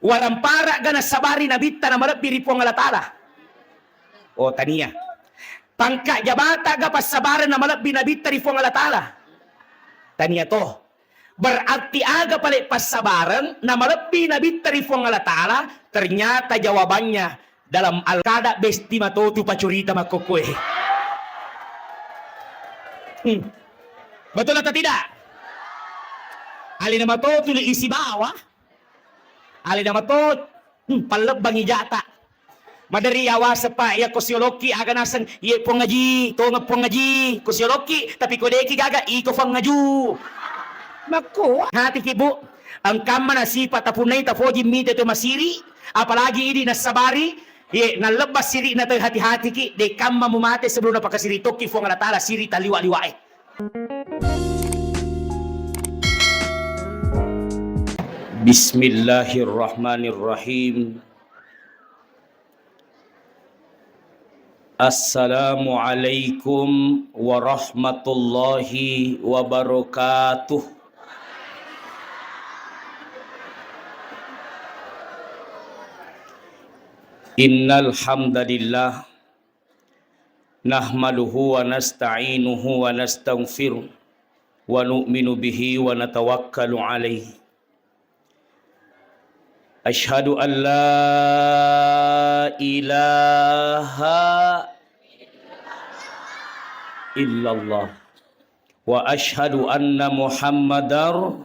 Walang para gana sabari na bitta na malabiri po ang alatala. O taniya. Pangka jabata ga pasabaran na malabbi na bitta ri po ang alatala. Taniya to. Berarti aga pala pasabaran na malabbi na bitta ri po ang alatala. Ternyata jawabannya dalam Al-Qada besti matutu pacurita makukue. Betul atau tidak? Alin nama to tuloy isi bawa. Alin nama to palebang ijata. Madari awas pa ya kosioloki aga nasan ye pongaji to ngaji kosioloki tapi kodeki gaga iko fangaju. Mako hati kibu ang kama na sifat tapunay tafoji mite to masiri apalagi ini nasabari ye nalabas siri na to hati-hati ki de kama mumate sebelum napakasiri to ki fong alatala siri taliwa-liwae. Bismillahirrahmanirrahim. Assalamualaikum warahmatullahi wabarakatuh. Innal hamdalillah nahmaduhu wa nasta'inuhu wa nastaghfiruh wa nu'minu bihi wa natawakkalu alaihi. Asyhadu an la ilaha illallah wa asyhadu anna Muhammadar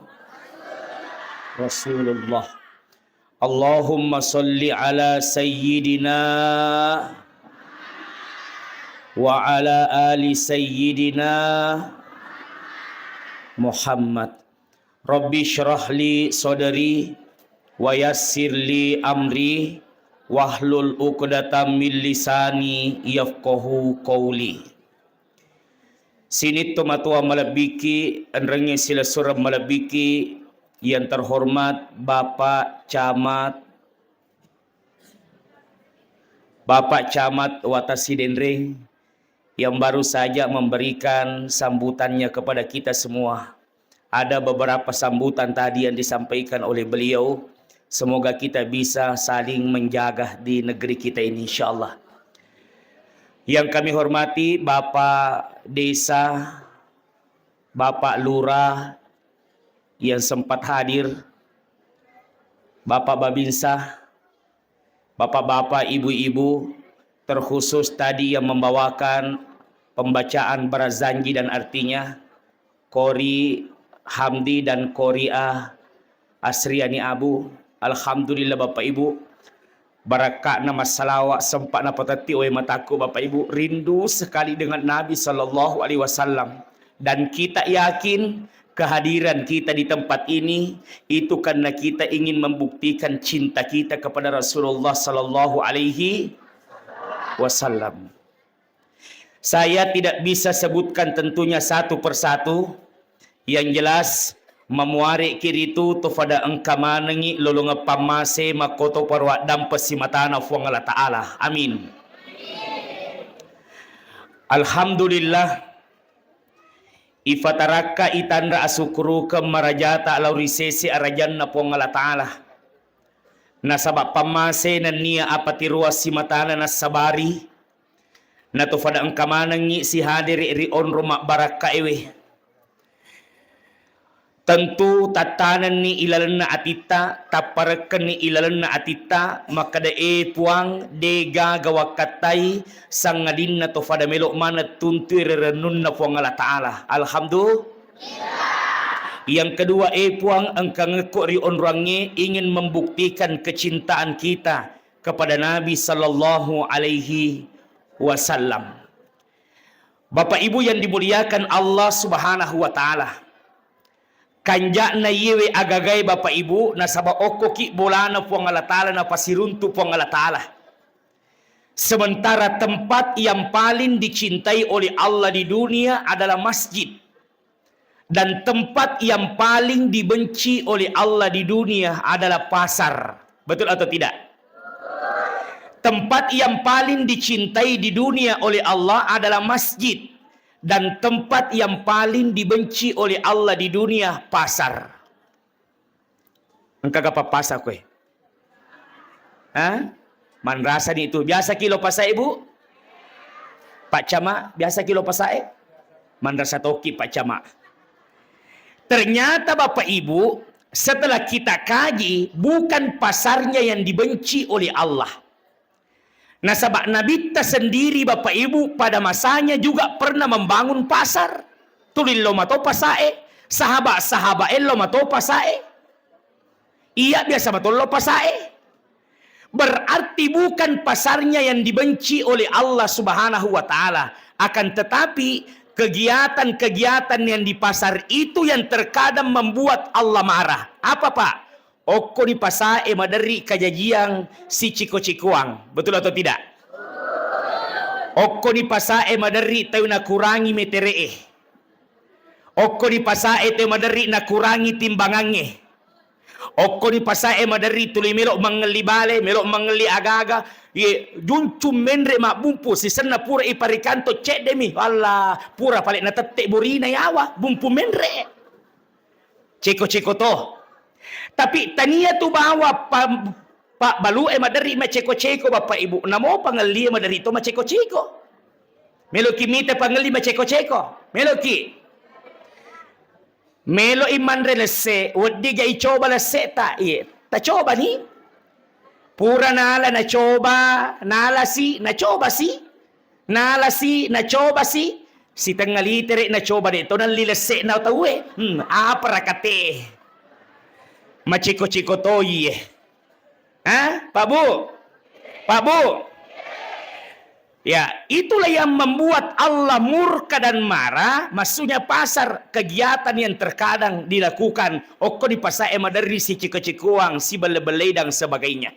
Rasulullah. Allahumma salli ala sayyidina wa ala ali sayyidina Muhammad. Rabbi syrah li sadri wa yassir li amri wahlul uqdatam min lisani yafqahu qawli. Sinit matua malabiki anrangnya sila surab malabiki yang terhormat Bapak Camat Watasidenring yang baru saja memberikan sambutannya kepada kita semua. Ada beberapa sambutan tadi yang disampaikan oleh beliau. Semoga kita bisa saling menjaga di negeri kita ini insyaallah. Yang kami hormati Bapak Desa, Bapak Lurah yang sempat hadir, Bapak Babinsa, Bapak-bapak, ibu-ibu, terkhusus tadi yang membawakan pembacaan Barazanji dan artinya, Qori Hamdi dan Qori'ah Asriani Abu. Alhamdulillah Bapak Ibu, barakah nama salawat sempat na patati oleh mataku Bapak Ibu, rindu sekali dengan Nabi sallallahu alaihi wasallam, dan kita yakin kehadiran kita di tempat ini itu karena kita ingin membuktikan cinta kita kepada Rasulullah sallallahu alaihi wasallam. Saya tidak bisa sebutkan tentunya satu persatu, yang jelas memuari kiritu tu pada engkamanengi lolonga pamase makoto parwa dampas simatana fuang Allah Ta'ala. Amin. Alhamdulillah. Ifataraka itandra asukuru ke marajata laurisesi arajan na fuang Allah Ta'ala. Nasabak pamase na niya apatirua simatana nasabari. Na tu pada engkamanengi si hadiri rion rumah baraka ewe. Tentu tatanan ni ilalan na atita, taparakan ni ilalan na atita, maka da puang dega gawakatay sangadin na to fada melok mana tuntuy renun na puang Allah Ta'ala. Alhamdulillah. Yang kedua puang ang kangeko rion rangi ingin membuktikan kecintaan kita kepada Nabi sallallahu alaihi wasallam. Bapak Ibu yang dimuliakan Allah Subhanahu wa Ta'ala, kanja na yewe agagay Bapak Ibu na saba oko ki bolana po ang Allah Ta'ala na pasiruntu po ang Allah Ta'ala. Sementara tempat yang paling dicintai oleh Allah di dunia adalah masjid, dan tempat yang paling dibenci oleh Allah di dunia adalah pasar. Betul atau tidak? Tempat yang paling dicintai di dunia oleh Allah adalah masjid, dan tempat yang paling dibenci oleh Allah di dunia pasar. Engkau apa pasar kue? Ha? Man rasa ni itu. Biasa kilo pasai ibu? Pak Camak, biasa kilo pasai? Man rasa toki Pak Camak. Ternyata Bapak Ibu, setelah kita kaji, bukan pasarnya yang dibenci oleh Allah. Nah, sebab Nabi ta sendiri Bapak Ibu pada masanya juga pernah membangun pasar. Tulil lo mato pasae, sahabat-sahabat lo mato pasae. Iya biasa betul lo pasae. Berarti bukan pasarnya yang dibenci oleh Allah Subhanahu wa taala, akan tetapi kegiatan-kegiatan yang di pasar itu yang terkadang membuat Allah marah. Apa Pak? Oko di pasae madari kajajiang si ciko-cikoang. Betul atau tidak? Oko di pasae madari tayo na kurangi meteree. Oko di pasae tayo madari na kurangi timbangange. Oko ni pasae madari tuli melok mangeli bale, melok mangeli agaga, ye juncum menre mak bumpu si senna pura iparikanto cek demi. Allah, pura paling na tette burina yawa, bumpu menre. Ceko-ceko to. Tapi tania tu bawa pak balu madari ma ceko-ceko Bapak Ibu. Namo pangeli madari to ma ceko-ceko. Meloki mite pangeli ma ceko-ceko. Meloki Melo iman relese, wadi ga icoba lese ta, ta coba ni. Pura nala na coba, nala si, na coba si. Nala si, na coba si. Si tangalitere na coba dito, nang lilese na tawe. Apa rakate. Machiko-chiko to ye. Ha? Pabu? Pabu? Ya, itulah yang membuat Allah murka dan marah. Maksudnya pasar, kegiatan yang terkadang dilakukan. Oko di pasar emadari si ciko-cikuang, si bele-bele dan sebagainya.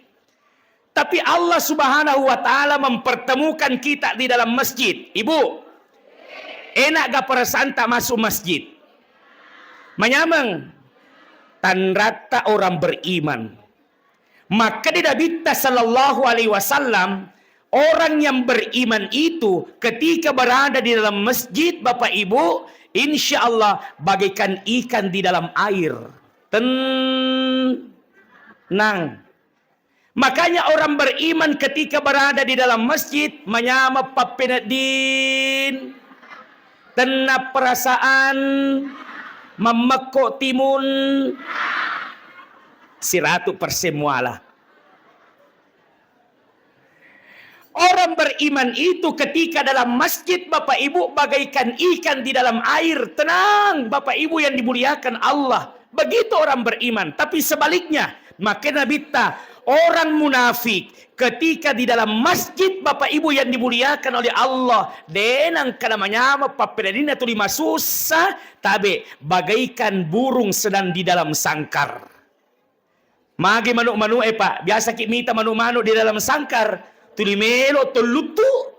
Tapi Allah Subhanahu wa taala mempertemukan kita di dalam masjid. Ibu, enak gak perasaan tak masuk masjid? Menyamang tanrata orang beriman. Maka di Nabi sallallahu alaihi wasallam, orang yang beriman itu ketika berada di dalam masjid Bapak Ibu, insya Allah bagaikan ikan di dalam air. Tenang. Makanya orang beriman ketika berada di dalam masjid menyama papenadin, tenap perasaan, memekok timun, 100% mualah. Orang beriman itu ketika dalam masjid Bapak Ibu bagaikan ikan di dalam air. Tenang Bapak Ibu yang dimuliakan Allah. Begitu orang beriman. Tapi sebaliknya, maka Nabi orang munafik ketika di dalam masjid Bapak Ibu yang dimuliakan oleh Allah, denang namanya paperadina tu lima susah tabe bagaikan burung sedang di dalam sangkar. Magi manu-manu Pak, biasa kita manu-manu di dalam sangkar. Tulimelo tulutu.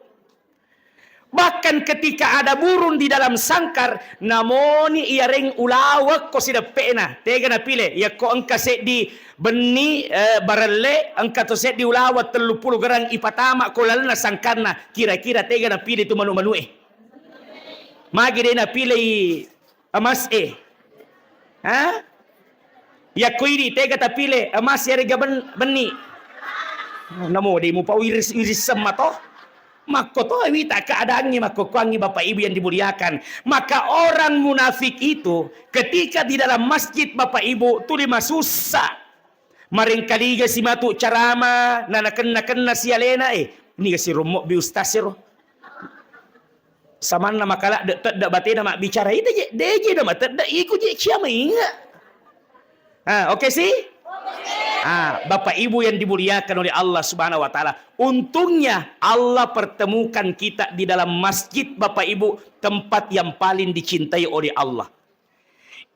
Bahkan ketika ada burung di dalam sangkar, namoni ia reng ulawak ko sida pena. Tega na pile, ya ko angka set di beni baralle, angka to set di ulawak 30 garang ipatama ko lalna sangkarna. Kira-kira tega na pile tu manu-manu Magi de na pile amas Ha? Ya ko ini tega ta pile amas ya rega beni. Namo di mo pa iris sama to. Maka to wita keadaannya maka kuangi Bapak Ibu yang dimuliakan. Maka orang munafik itu ketika di dalam masjid Bapak Ibu tu lima susah. Maring kaliga si matu carama nanaken si alena ini kasi romok bi ustaz ro. Saman nama kala dak bate nama bicara itu je deje nama dak ikut je siapa ingat. Oke sih? Bapak Ibu yang dimuliakan oleh Allah Subhanahu wa taala. Untungnya Allah pertemukan kita di dalam masjid Bapak Ibu, tempat yang paling dicintai oleh Allah.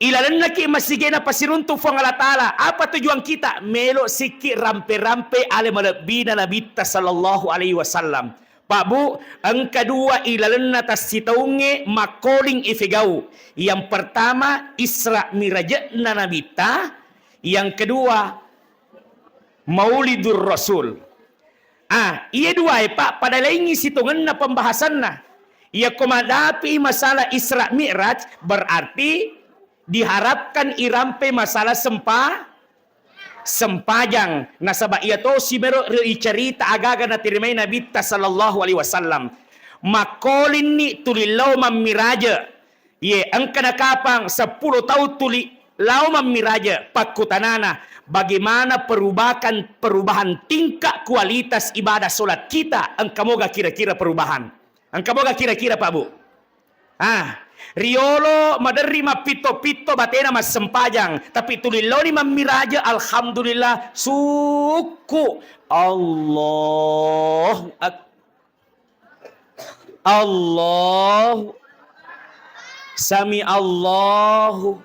Ilalanna ki masigena pasiruntu fang Allah taala. Apa tujuan kita? Melo sikit rampe-rampe ale malabina Nabi sallallahu alaihi wasallam. Pak Bu, ang kedua ilalanna tasitaunge makoling ifigau. Yang pertama Isra Mirajna Nabi ta. Yang kedua Maulidur Rasul. Iya dua Pak, pada lain situngan na pembahasan na. Ia komadapi masalah Isra Mi'raj, berarti diharapkan irampe masalah sempajang nasaba iya to si mero cerita agaga na tirimay Nabi ta sallallahu alaihi wasallam makolin ni tulilaw mamiraja ye ang kanakapang 10 tahun tuli law mamiraja pakutanana bagaimana perubahan tingkah kualitas ibadah solat kita ang kamoga kira-kira perubahan ang kamoga kira-kira Pak Bu Riolo maderima pito-pito batena mas sempajang tapi tulilo ni mamiraja alhamdulillah suku Allah sami Allahu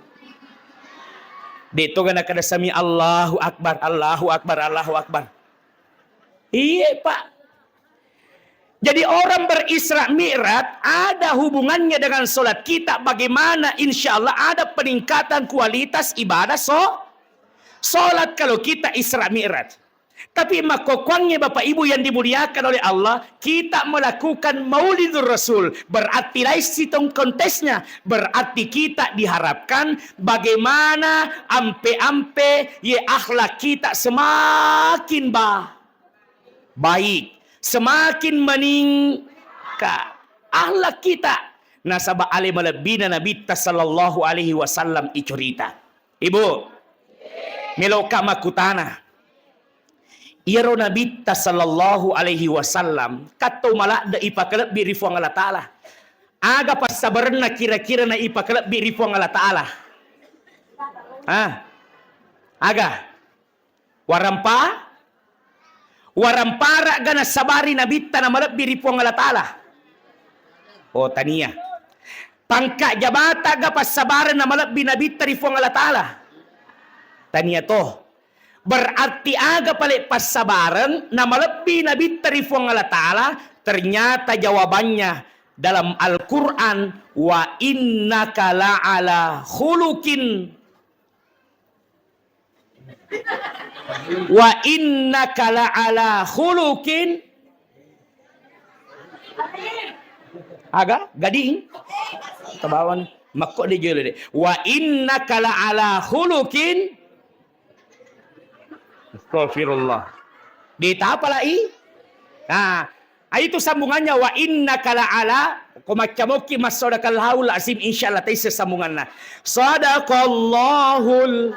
dito gana kada sami Allahu akbar iya Pak. Jadi orang berisra mi'raj ada hubungannya dengan solat kita. Bagaimana insya Allah ada peningkatan kualitas ibadah solat kalau kita isra mi'raj. Tapi makokwangnya Bapak Ibu yang dimuliakan oleh Allah, kita melakukan Maulidur Rasul. Berarti lain kontesnya. Berarti kita diharapkan bagaimana ampe-ampe ya akhlak kita semakin baik. Semakin meningkat akhlak kita nasaba ale malabina Nabi sallallahu alaihi wasallam icerita Ibu meloka makutana iro Nabi sallallahu alaihi wasallam kato malak da ipakalab bi rifuang Allah taala aga pasabarna kira-kira na ipakalab bi rifuang Allah taala aga warampara gana sabari Nabi na malab biripuang Allah Ta'ala. O tania. Pangka jabata ga pasabaran na malab binabit rifuang Allah Ta'ala. Tania to. Berarti aga pala pasabaran na malab binabit rifuang Allah Ta'ala. Ternyata jawabannya dalam Al-Quran. Wa innaka la'ala khulukin wa innaka la'ala khuluqin aga gading tabawan makko de jole de wa innaka la'ala khuluqin astagfirullah ditapalai itu sambungannya wa innaka la'ala kumacamoki masodakal haul azim insyaallah tadi sambunganna sadaqallahul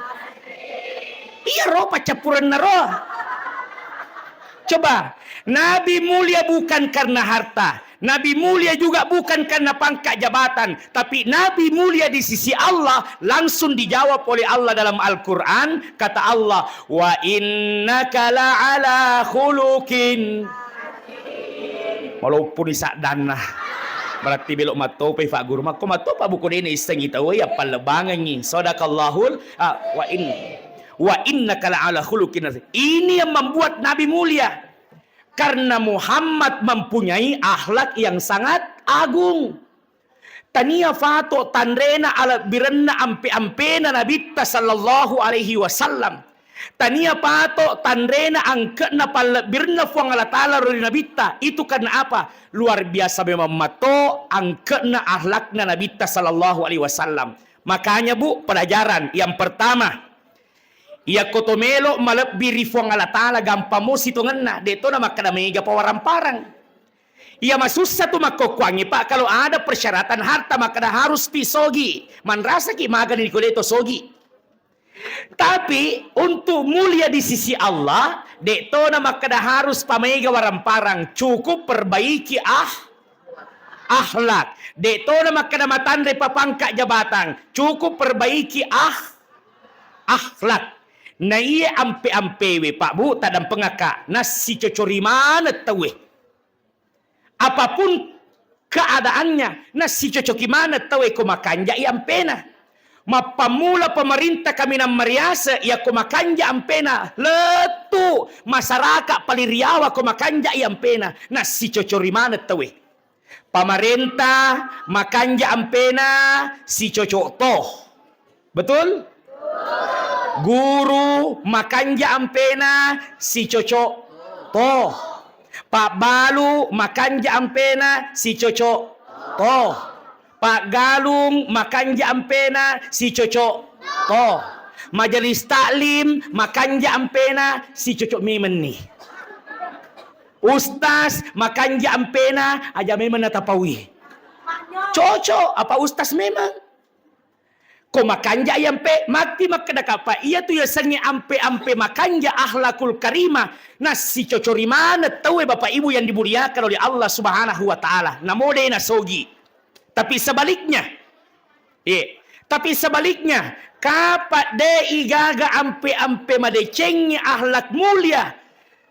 iya roh pacapuran na roh. Coba, Nabi mulia bukan karena harta. Nabi mulia juga bukan karena pangkat jabatan. Tapi Nabi mulia di sisi Allah. Langsung dijawab oleh Allah dalam Al-Quran. Kata Allah, wa innaka la'ala khuluqin. Walaupun isak danah. Berarti belok matope Pak Guru. Mako matopa buku ini iseng kita. Ya palebangan ni. Sadaqallahul. Wa innaka la'ala khuluqin azim. Ini yang membuat Nabi mulia. Karena Muhammad mempunyai akhlak yang sangat agung. Tania fato tanrena ala biranna ampe-ampena Nabi sallallahu alaihi wasallam. Tania pato tanrena angkena palbirna fuang Allah Ta'ala roli Nabi. Itu karena apa? Luar biasa memang mato angkena akhlakna Nabi sallallahu alaihi wasallam. Makanya Bu, pelajaran yang pertama ia kotomelo malabbi rifuang Allah Ta'ala gampamo situngan na. Dito na makadamiga pawaramparang. Ia masusah tu makokwangi Pak. Kalau ada persyaratan harta makada harus pisogi. Manrasa ki magan di kuleto sogi. Tapi untuk mulia di sisi Allah. Dito na makada harus pamega waramparang. Cukup perbaiki akhlak. Dito na makada matandre papangka jabatan. Cukup perbaiki akhlak. Na iya ampe-ampewe Pak Bu tadang pengaka nasi cocori mana tawe apapun keadaannya nasi cocoki mana tawe ko makanja iampena mapamula pemerintah kami nam mariasa ia ko makanja ampena letu masyarakat paliriawa ko makanja iampena nasi cocori mana tawe pemerintah makanja ampena si cocok toh betul guru makanja ampena si cocok toh. Pak Balu makanja ampena si cocok toh. Pak Galung makanja ampena si cocok toh. majelis taklim makanja ampena si cocok memen nih. Ustaz makanja ampena aja memen natapawi. Cocok apa ustaz memang. Ko makanja yampe mati makada kapa iya tu ya sangi ampe makanja akhlakul karimah. Nah si cocori mana tahu bapak ibu yang dimuliakan oleh Allah Subhanahu wa taala. Namode na sogi. Tapi sebaliknya. Tapi sebaliknya kapat de igaga ampe madecengi akhlak mulia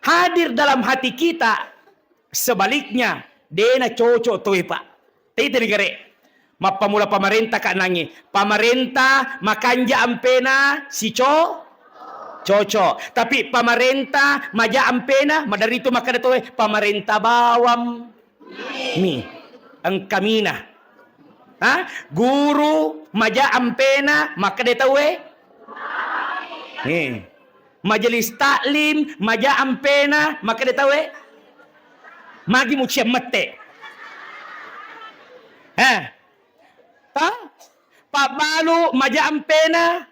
hadir dalam hati kita. Sebaliknya dena cocok tuh pak. Tite negara. Mapamula pemerintah kak nangi. Pemerintah makanja ampena si cocok. Tapi pemerintah maja ampena madari itu maka tuh pemerintah bawam mi engkamina. Guru maja ampena maka dia tahu majelis taklim maja ampena maka dia tahu magi mucia mete Pak Balu maja ampena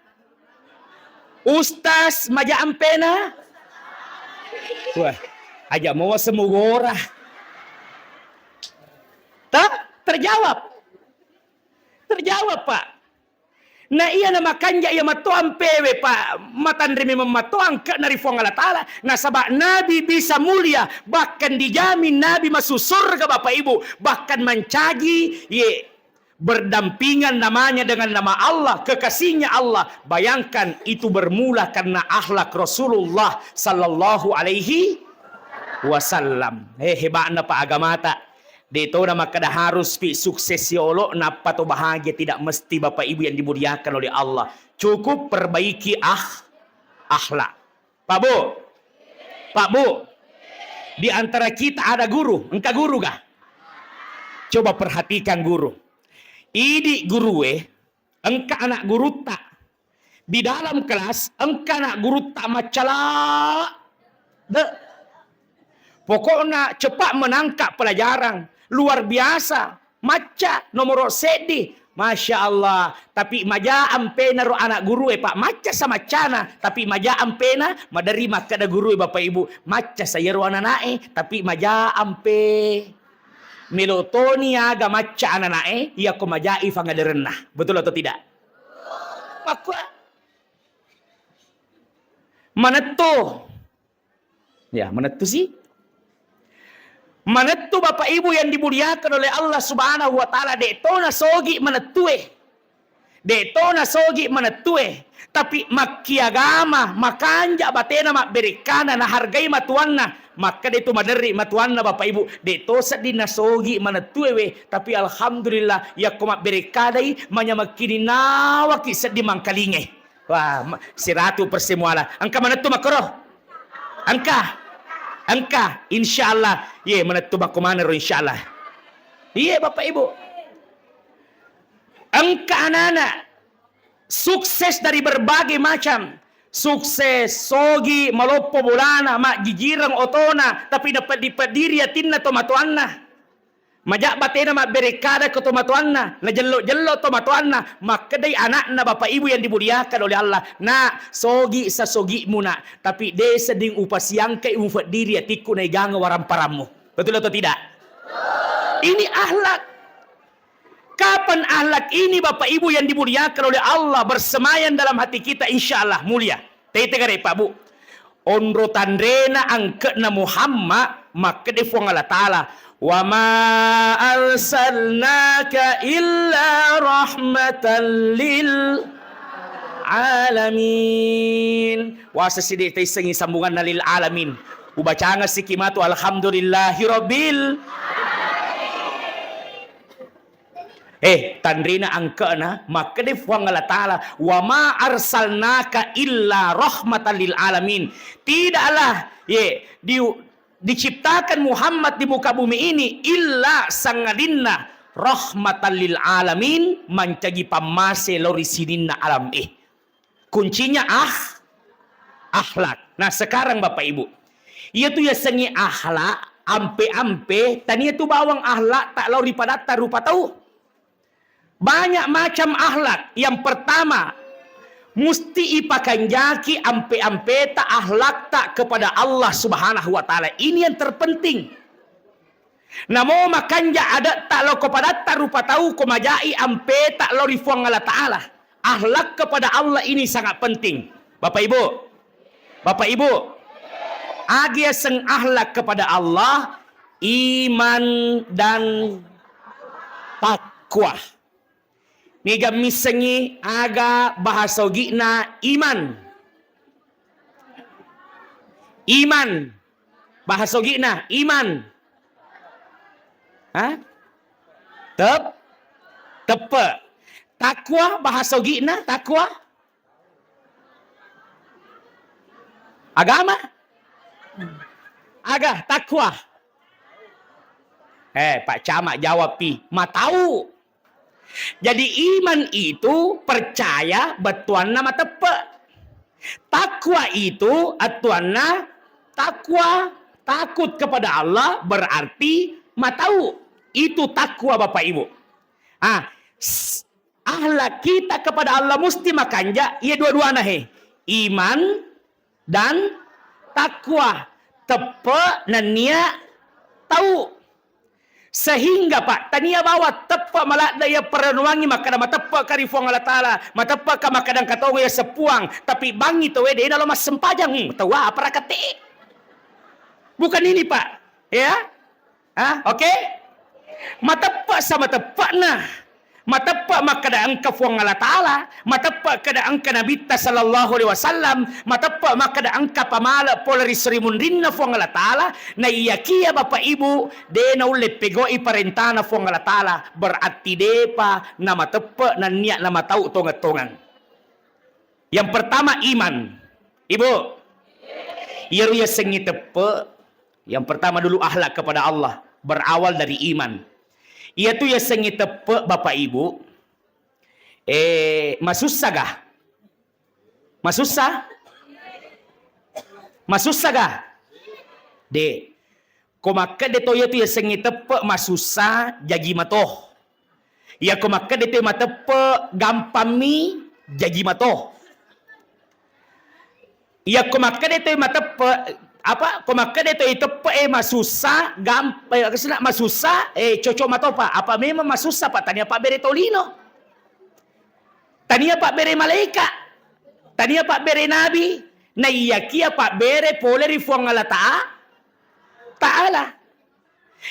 ustaz maja ampena wah aja mau semugora terjawab pak. Nah iya nama kanja iya matuan pewe pak matan remi mematuan ke nari fuang Allah Ta'ala. Nah sabak Nabi bisa mulia bahkan dijamin Nabi masuk surga bapak ibu bahkan mencaji berdampingan namanya dengan nama Allah kekasihnya Allah. Bayangkan itu bermula karena akhlak Rasulullah sallallahu alaihi wasallam. Hebatnya pak agamata. Dito na makada harus sukses yolo na pato bahagia tidak mesti bapak ibu yang dimuliakan oleh Allah. Cukup perbaiki akhlak. Pak Bu, di antara kita ada guru. Engkau guru kah? Coba perhatikan guru. Ini guru engkau anak guru tak. Di dalam kelas engkau anak guru tak macala. Pokoknya cepat menangkap pelajaran. Luar biasa. Maca nomor sedi. Masya Allah. Tapi maja ampena ro anak guru pak. Maca sama cana. Tapi maja ampena. Madari maka ada guru bapak ibu. Maca saya ro anak nae. Tapi maja ampe. Melotoni aga maca anak nae. Iya ko maja ifang ada renah. Betul atau tidak? Maka. Maneto. Ya maneto sih. Manettu bapak ibu yang dimuliakan oleh Allah subhanahu wa ta'ala. Detona sogi manetue. Tapi makiagama makanja batena mak berikana na hargai matuanna. Maka itu maderi matuanna bapak ibu. Deto sedih na sogi manetue. Tapi alhamdulillah ya komak berikadai manyamakini nawaki sedih mangkalinge. Wah siratu persemuala. Angka manettu makroh. Angka insyaallah menetubak kumana ro insyaallah. Bapak ibu. Angka anak-anak sukses dari berbagai macam. Sukses sogi malopo bulana mak gigirang otona tapi dapat dipediri yatinna tomatuanna. Majak batena mak berekada ke tomatuanna, na jello tomatuanna, maka dai anakna bapak ibu yang dimuliakan oleh Allah. Nah, sogi sa sogi muna, tapi de seding upasiang kai umfat diri atiku na iganga waramparamu. Betul atau tidak? Ini akhlak. Kapan akhlak ini bapak ibu yang dimuliakan oleh Allah bersemayan dalam hati kita insyaallah mulia. Tegare Pak Bu. Onro tandrena angkena Muhammad maka de fuang Allah Ta'ala. Wa ma arsalnaka illa rahmatan lil alamin. Wa sesidik tay sengi sambungan na lil alamin. Ubaca nga si kimatu alhamdulillahirabbil tandrina angkana maka di fuang Allah Ta'ala wa ma arsalnaka illa rahmatan lil alamin. Tidaklah diciptakan Muhammad di muka bumi ini illa sangadinna rahmatan lil alamin mancagi pamase lorisidinna alam kuncinya akhlak. Nah sekarang bapak ibu itu ya sengi akhlak ampe tania tu bawang akhlak tak lori padata rupa tahu banyak macam akhlak. Yang pertama Musti ipakan jaki ampe-ampe tak ahlak tak kepada Allah Subhanahu wa taala. Ini yang terpenting. Namo makanja ada tak lo kepada tak rupa tahu komajai ampe tak lo rifuang Allah taala. Ahlak kepada Allah ini sangat penting. Bapak Ibu. Bapak Ibu. Agia seng ahlak kepada Allah, iman dan takwa. Niga misengi aga bahasa gina iman. Iman. Bahasa gina iman. Hah? Tepe. Takwa bahasa gina takwa. Agama. Aga takwa. Pak Camat jawab pi. Ma tahu. Jadi iman itu percaya betuan nama tepe. Takwa itu atuanna takwa, takut kepada Allah berarti ma tahu. Itu takwa Bapak Ibu. Ahlak kita kepada Allah mesti makanja ia dua-duana he. Iman dan takwa. Tepe nania tahu. Sehingga Pak, tania bawa tepa malak daya perenuangi maka nama tepa karifuang Allah Ta'ala. Matepa ka makadang katawa ya sepuang. Tapi bangi tahu dia dalam mas sempajang. Tahu apa rakati? Bukan ini Pak. Ya? Oke? Matepa sama tepa nah. Matepa makadang kafuang Allah Ta'ala. Matepa kadang ka Nabi sallallahu alaihi wasallam. Matepa makadang ka pamala polaris rimundin na fuang Allah Ta'ala. Na iyakia Bapak Ibu. De na ulit pegoi parentana fuang Allah Ta'ala. Berarti depa na matepa na niya na matau tongat-tongan. Yang pertama iman. Ibu. Iruya sengi tepa. Yang pertama dulu ahlak kepada Allah. Berawal dari iman. Ia tu ya sengi tepe Bapak Ibu. Masusah gah? Masusah? Masusah gah? De. Komaka de to ya tu ya sengi tepe masusah jagi matoh. Ya komaka de tu matepe gampami jagi matoh. Ya komaka de tu matepe apa komaka deto itu masusa gampang kesana masusa cocok matopa apa memang masusa Pak tania Pak bere tolino tania Pak bere malaikat tania Pak bere nabi na iyakia Pak bere pole rifuang Allah taala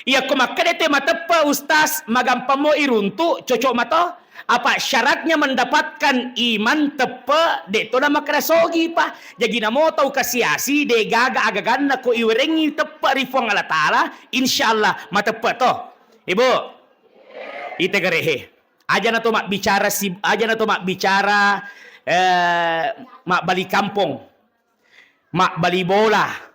iya komaka deto matepa ustaz magampamo iruntu cocok mato apa syaratnya mendapatkan iman tepe deto nama kerasogi Pak jadi namo tau kasiasi de gaga agagan na ko iwerengi tepe rifuang Allah Ta'ala insyaallah matepe to Ibu ite garehe aja na to mak bicara mak bali kampung mak bali bola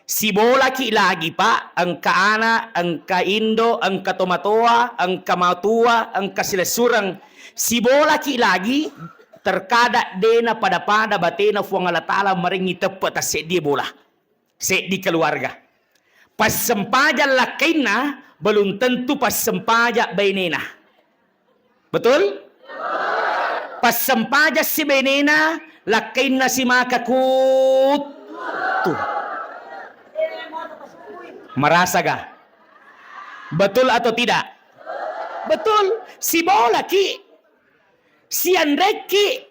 si bola ki lagi Pak, angka ana, angka indo, angka tomatoa, angka matua, angka silesurang. Si bola ki lagi terkada dena pada batena fuang Allah Ta'ala meringi tepat tas dia bola. Di keluarga. Pas sempaja lakaina belum tentu pas sempaja bainena. Betul? Pas sempaja si bainena lakaina si makakut. Tuh. Merasa gak? Betul atau tidak? Betul. Si bola ki, si Andrek ki,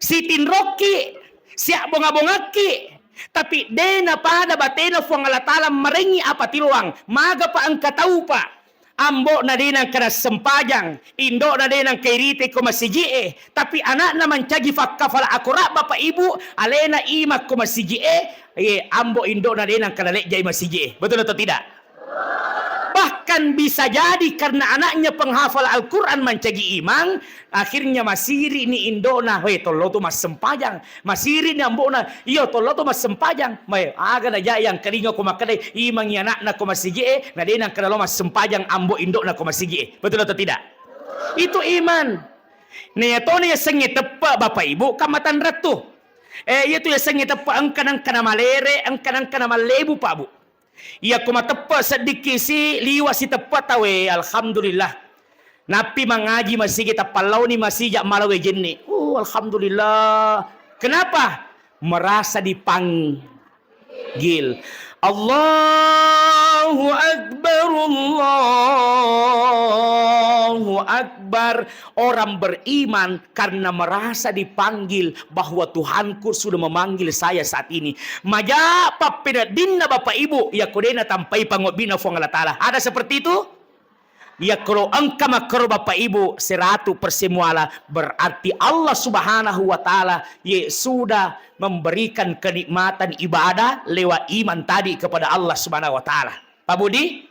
si Tinrok ki, si abonga-bonga ki. Tapi dena pada batena fuang Allah Ta'ala meringi apa tiluang. Maga pa ang kataw pa. Ambo na din ang kanas sempajang. Indo na din ang kairite ko masijie. Tapi anak naman cagi fakafala akura Bapak Ibu. Alena imak ko masijie. Ambo indo na din ang kanalik jay masijie. Betul atau tidak? Bahkan bisa jadi karena anaknya penghafal Al-Quran mencagi imang, akhirnya masiri ni indona, weh tolo tu mas sempajang, masiri ni ambo na, iyo tolo tu mas sempajang, may aga na yang kalinga ko makadai, imang anak na ko masigi na din ang kanalo mas sempajang ambo indo na ko masigi. Betul atau tidak? Itu iman. Niya to niya sengit tepa Bapak Ibu kamatan ratu. Itu ya sengit tepa ang kanang kanamalere, ang kanang kanamalebu Pak Bu. Ia kuma tepa sedikit si liwa si tepa tawe alhamdulillah. Napi mangaji masih kita palau ni masih jak malawe jenni. alhamdulillah. Kenapa? Merasa dipanggil. Allahu Akbar, Allahu Akbar. Orang beriman karena merasa dipanggil bahwa Tuhanku sudah memanggil saya saat ini. Maja papinadinna Bapak Ibu ya kodena tampai pangobina fong Allah Ta'ala. Ada seperti itu? Ya kalau engkau makro Bapak Ibu 100% muala, berarti Allah Subhanahu wa Ta'ala ya sudah memberikan kenikmatan ibadah lewat iman tadi kepada Allah Subhanahu wa Ta'ala. Pak Budi?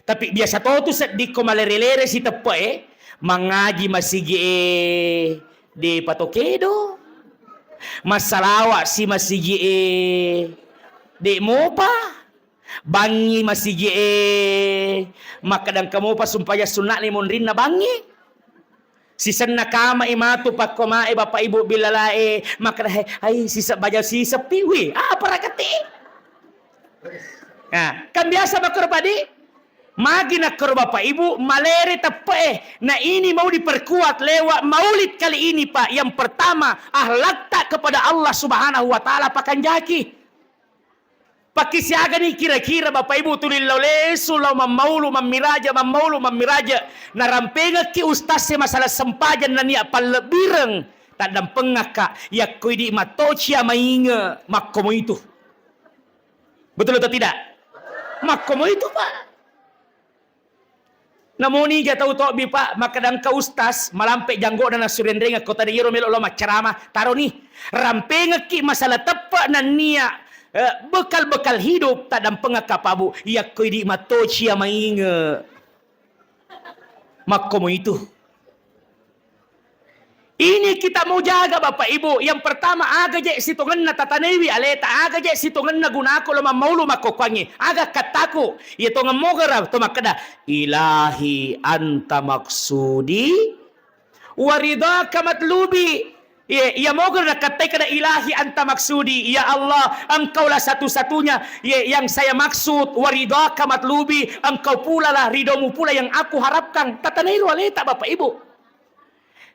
Tapi biasa tu di komalerelere si tepe mengaji masigi di Patokedo. Masalawa si masigi di Mopa. Bangi masigi makadang kamu pa sumpaya sunat ni monrin na bangi sisan na kama imatu pakkomae Bapak Ibu bilalae makada ay sisa bajaw sisa piwi para kati kan biasa bakorpadi magi na karo Bapak Ibu maleri tape na ini mau diperkuat lewat maulid kali ini Pak. Yang pertama ahlak tak kepada Allah Subhanahu wa Ta'ala pakan jaki. Pakisiaga ni kira-kira Bapak Ibu tulilaw leso law mamaulu mamiraja narampenga ki ustaz se masalah sempajan na niya palebireng tadam pengaka ya koy di matocia mainga makkomo itu. Betul atau tidak? Makkomo itu Pak. Namoni ja tahu to bi Pak makadang ka ustaz malampe janggo na surendrenga kota de yero melo lama ceramah taro ni rampenga ki masalah tepa na niya bekal-bekal hidup tak dan pengakapabu ya koy di matoci mainga makomo itu. Ini kita mau jaga Bapak Ibu. Yang pertama aga je sitongan na tatanewi aleta aga je sitongan na gunako lo mamaulu makokwangi aga kataku ya to ngamogara to makada ilahi anta maksudi waridaka matlubi. Ya moga nakatai kada ilahi anta maksudi. Ya Allah, engkaulah satu-satunya yang saya maksud. Waridaka matlubi, engkau pula lah, ridomu pula yang aku harapkan. Tatanairu aleta Bapak Ibu.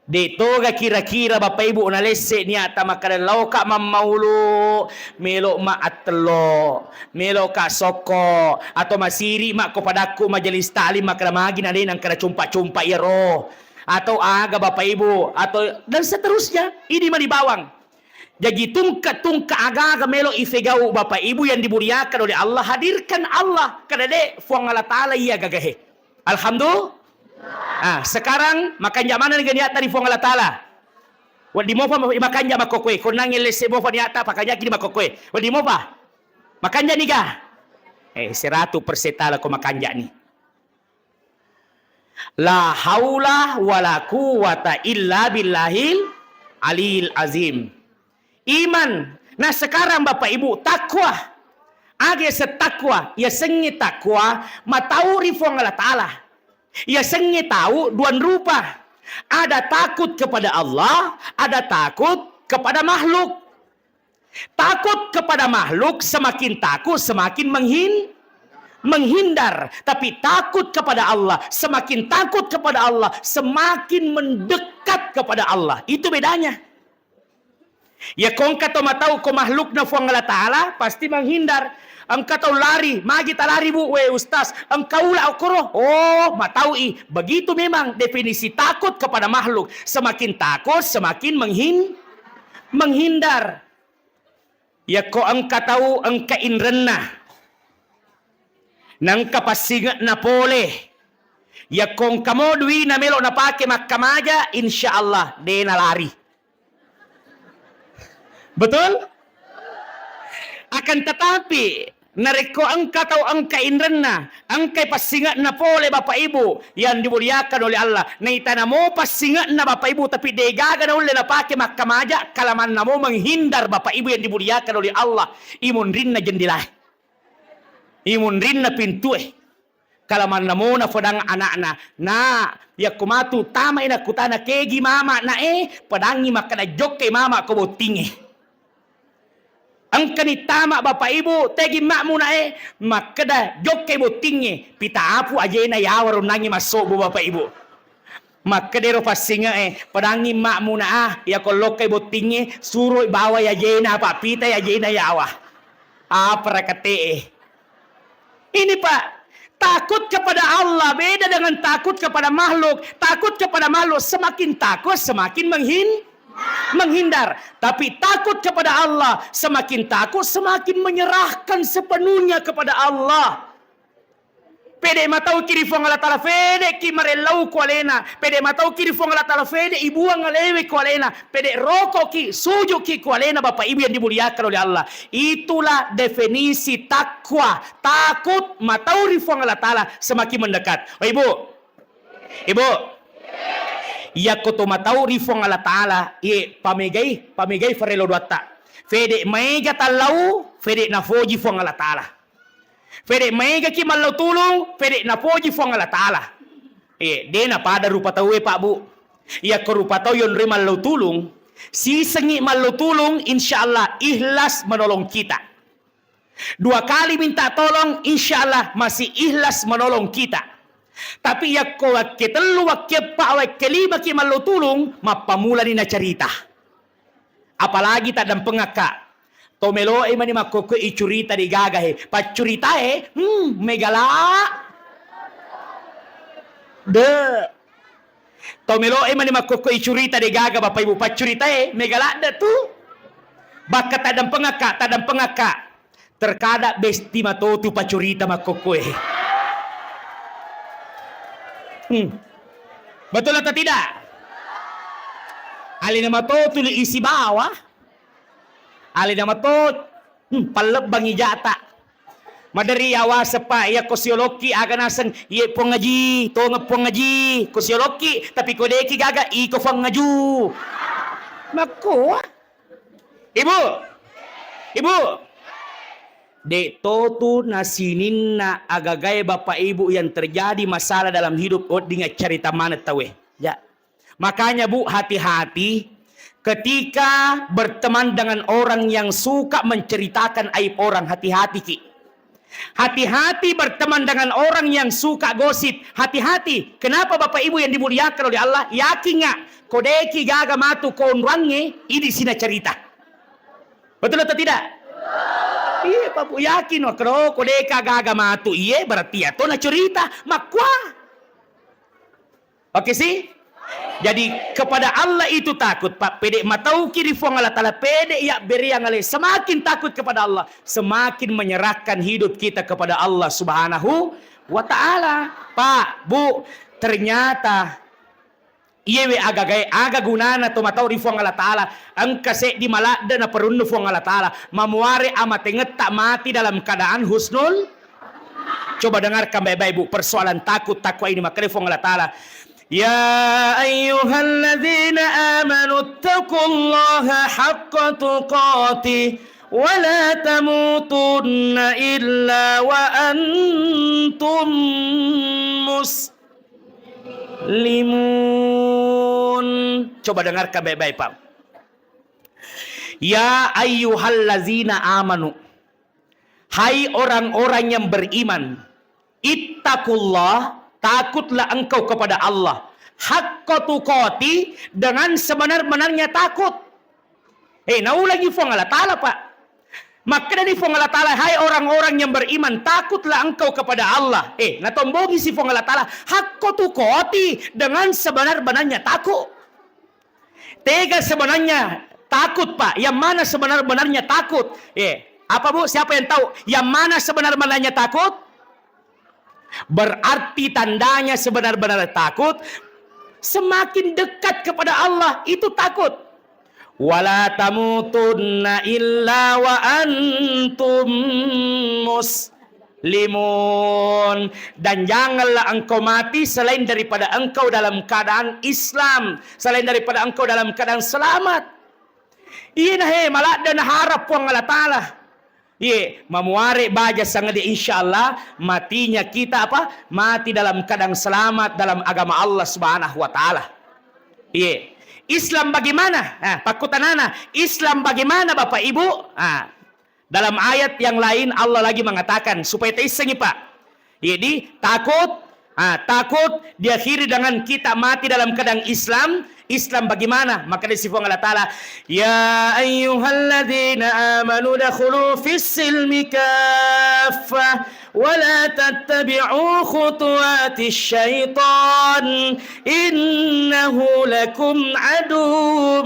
Dito ga kira-kira Bapak Ibu nalese niata makadan lauka mamaulu melo ma atlo melo ka soko atau masiri mak kopadaku majelis talim makramagi na din ang kada cumpa-cumpa iro. Atau aga Bapak Ibu atau dan seterusnya ini mah dibawang. Jadi tungka aga melo ifegau Bapak Ibu yang dimuliakan oleh Allah, hadirkan Allah kadade fuang Allah Ta'ala iya gagahe. Alhamdulillah. Sekarang makan jamanan ganiata di fuang Allah Ta'ala. Wadi mo pa makan jama kokwe konang lese mo pa niata pakanya kini makokwe. Wadi mo pa makan jani ka. 100% tala ko makan jani. La haula wala quwata illa billahil alil azim. Iman. Nah sekarang Bapak Ibu takwa. Age setakwa. Ya sengi takwa. Matauri fuang Allah Ta'ala. Ya sengi tahu duan rupa. Ada takut kepada Allah. Ada takut kepada makhluk. Takut kepada makhluk. Semakin takut semakin menghindar, tapi takut kepada Allah, semakin takut kepada Allah, semakin mendekat kepada Allah. Itu bedanya. Ya kong kata matau ko makhluk na fuang Allah Ta'ala pasti menghindar. Engkau tahu lari, magi ta lari bu, we ustaz, engkau lah okoro. Oh, matau begitu memang definisi takut kepada makhluk. Semakin takut, semakin menghindar. Ya ko engkau tahu engkau inrenna. Nang kapasingat na pole. Ya kung kamodwi na melo na pake makamaja, insyaallah de na lari. Betul? Akan tetapi nareko angka tau angka inrenna, angkay pasingat na pole Bapak Ibu yang dimuliakan oleh Allah. Naitana mo pasingat na Bapak Ibu tapi degaga na uli na pake makamaja kalaman na mo menghindar Bapak Ibu yang dimuliakan oleh Allah. Imun rin na jendilah. Imun rin na pintu kalaman na mo na fodang anak na ya kumatu tama ina kutana kegi mama na padangi makana jok kay mama ko boting ang kanitama Bapak Ibu tegi makmu na makada jok kay boting pita apu aja na yawaron nangi masobo Bapak Ibu Maka dero pasinga padangi mak muna ya kalau kay botingi suruh bawa ya jena pak pita ya jena yawa. Apa kate Ini Pak, takut kepada Allah beda dengan takut kepada makhluk. Takut kepada makhluk semakin takut semakin menghindar. Tapi takut kepada Allah semakin takut semakin menyerahkan sepenuhnya kepada Allah. Pede matau kiri fong Allah Ta'ala fede ki marelau ko alena. Pede matau kiri fong Allah Ta'ala fede ibuang ngalewe ko alena. Pede rokok ki suju ki ko alena Bapak Ibu yang dimuliakan oleh Allah. Itulah definisi takwa. Takut matau rifong Allah Ta'ala semakin mendekat. Oh Ibu. Ya koto matau rifong Allah Ta'ala. Pamegay farelo duata. Fede mega talau fede na foji fong Allah Ta'ala. Fede mega ki malau tulung, fede na poji fong Allah Ta'ala. De na pada rupa tahu Pak Bu. Ya ke rupa tahu yon re malau tulung, si sengi malau tulung insyaallah ikhlas menolong kita. 2 kali minta tolong insyaallah masih ikhlas menolong kita. Tapi ya ko ketelu wakke pa wa kelima ki malau tulung mapamula ni na cerita. Apalagi tak dan pengaka. Tomelo mani makoko icurita di gagahe. Pacurita megala. Tomelo mani makoko icurita di gaga Bapak Ibu. Pacurita megala tu. Baka tadang pengaka. Terkada besti matotu pacurita makoko Betul atau tidak? Alina matotu isi bawah. Ali nama to palep bangi jata madari awas pa ya kosioloki aga nasan ye pongaji to ngapongaji kosioloki tapi kodeki gaga iko fangaju mako ibu de totu nasinin na agagay Bapak Ibu yang terjadi masalah dalam hidup dengan cerita mana tawe ya makanya Bu hati-hati ketika berteman dengan orang yang suka menceritakan aib orang, hati-hati Ki. Hati-hati berteman dengan orang yang suka gosip. Hati-hati. Kenapa Bapak Ibu yang dimuliakan oleh Allah? Yakin nggak? Kodeki gaga matu konrange ini sina cerita. Betul atau tidak? Iya Pak Bu yakin wakro kodeka gaga matu iya berarti ya to na cerita makwa. Oke sih? Jadi kepada Allah itu takut Pak. Pede matau kiri fong Allah Ta'ala. Pede ya beriang alih. Semakin takut kepada Allah. Semakin menyerahkan hidup kita kepada Allah Subhanahu wa Ta'ala. Pak, Bu. Ternyata. Iyewe aga gunana to matau di fong Allah Ta'ala. Angkase di malada na perundu fong Allah Ta'ala. Mamuare amatenget tak mati dalam keadaan husnul. Coba dengarkan baik-baik Bu. Persoalan takut takwa ini. Makanya fong Allah Ta'ala. يا أيها الذين آمنوا اتقوا الله حق تقاته ولا تموتن إلا وأنتم مسلمون. Coba dengarkan baik-baik Pak. Ya ayyuhallazina amanu. Hai orang-orang yang beriman. Ittaqullah. Takutlah engkau kepada Allah. Haqqa tuqati dengan sebenar-benarnya takut. Lagi fong Allah Ta'ala Pak. Maka dari fong Allah Ta'ala, hai orang-orang yang beriman, takutlah engkau kepada Allah. Natombongi si fong Allah Ta'ala. Haqqa tuqati dengan sebenar-benarnya takut. Tega sebenarnya takut Pak. Yang mana sebenar-benarnya takut? Apa Bu? Siapa yang tahu? Yang mana sebenar-benarnya takut? Berarti tandanya sebenar-benar takut semakin dekat kepada Allah itu takut. Wala tamutunna illa wa antum muslimun. Dan janganlah engkau mati selain daripada engkau dalam keadaan Islam, selain daripada engkau dalam keadaan selamat. Iya malah dan harap puang Allah Ta'ala. Memuare baja sangat insyaallah matinya kita mati dalam keadaan selamat dalam agama Allah Subhanahu wa Ta'ala. Islam bagaimana? Pakutanana Islam bagaimana Bapak Ibu? Dalam ayat yang lain Allah lagi mengatakan supaya teisengi Pak. Jadi takut Takut diakhiri dengan kita mati dalam keadaan Islam. Islam bagaimana? Maka disifat Allah Ta'ala, ya ayyuhalladzina amanu dakhulu fis silmi kaffah wa la tattabi'u khutuwatis syaitan innahu lakum aduwwum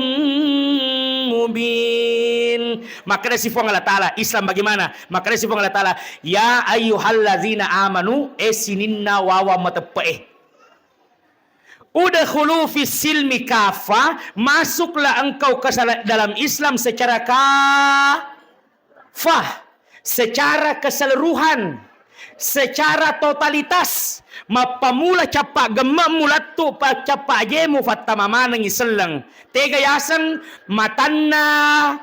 mubin. Maka disifat Allah Ta'ala, Islam bagaimana? Maka disifat Allah Ta'ala, ya ayyuhalladzina amanu sininna wawa matepe. Udkhulu fis silmi kafah, masuklah engkau ke dalam Islam secara kafah, secara keseluruhan, secara totalitas. Mapamula capa gemam mulat tu pa capa jemu fatama manangi seleng. Tega yasan matanna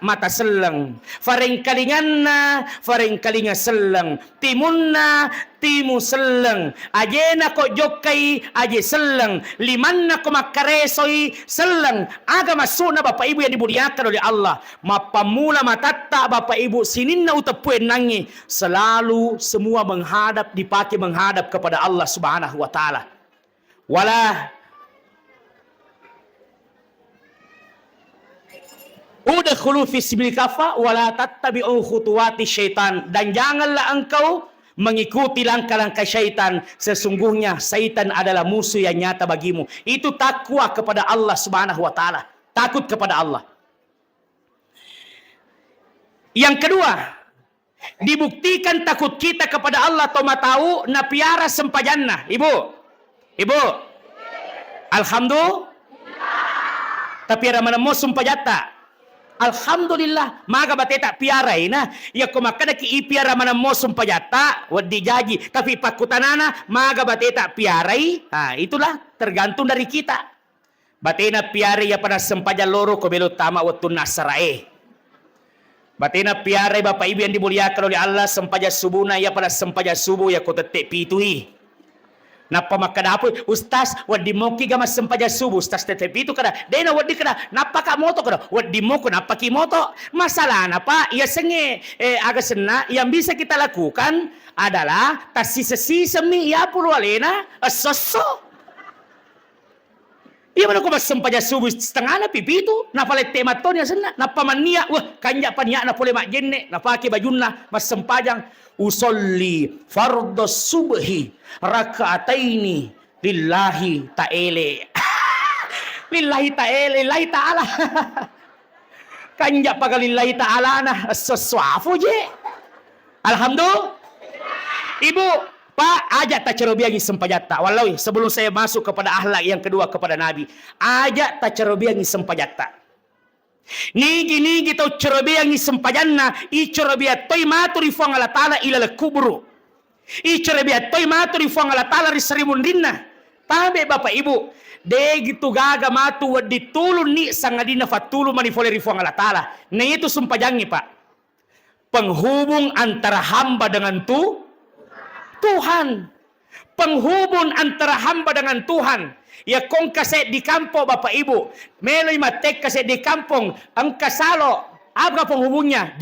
mata seleng. Fareng kalinganna fareng kalinga seleng. Timunna timu seleng. Ajena ko jokai aje seleng. Limanna ko makaresoi seleng. Aga masuna Bapak Ibu yang dimuliakan oleh Allah. Mapamula matatta Bapak Ibu sininna utapuen nangi. Selalu semua menghadap dipakai menghadap kepada Allah Subhanahu wa taala. Wala udkhulu fi silmi kafah wala tattabi'u khutuwati syaitan, dan janganlah engkau mengikuti langkah-langkah syaitan, sesungguhnya syaitan adalah musuh yang nyata bagimu. Itu takwa kepada Allah Subhanahu wa taala, takut kepada Allah. Yang kedua, dibuktikan takut kita kepada Allah tahu na piara sempajanna. Ibu alhamdulillah tapi piara mana mo sumpajata. Alhamdulillah maga bateta piarai na ya ko makada ki piara mana mo sumpajata wadi jaji tapi pakutanana maga bateta piarai. Itulah tergantung dari kita. Batena piarai ya pada sempaja loro ko belo tama watun nasarae. Batena piarai Bapak Ibu yang dimuliakan oleh Allah, sempaja subuhna ya pada sempaja subuh ya ko tete pitui. Napa makadapo ustaz wadi moki gama sempaja subuh ustaz tete pitu kada dena wadi kada napa ka moto kada wadi moko napa ki moto. Masalah napa ya senge agak sena yang bisa kita lakukan adalah tasisa-sisa mi ya pulu alena soso. Iya mana ko sempaja subuh setengah na pipitu na pale tema tonya sena na pamania wah kanya pania na pole mak jenne na pake bajunna mas sempajang usolli fardhu subhi rakaataini lillahi ta'ala. Lillahi ta'ala kanya pagalillahi ta'ala na sesuatu je. Alhamdulillah. Ibu Pak, ajak tak cerobiangi sempajata. Walau sebelum saya masuk kepada akhlak yang kedua kepada Nabi, ajak tak cerobiangi sempajata. Nigi tau cerobiangi sempajanna, i cerobia toy maturi fuang Allah Ta'ala ilal kuburu. I cerobia toy maturi fuang Allah Ta'ala risrimundinna. Tabe Bapak Ibu, de gitu gaga matu wadi tulu ni sangadina fatulu manifole rifuang Allah Ta'ala. Nah itu sempajangi Pak. Penghubung antara hamba dengan Tuhan. Penghubung antara hamba dengan Tuhan. Ya kong kaset di kampung Bapak Ibu. Meloy matek kaset di kampung. Angkasalo. Apa penghubungnya?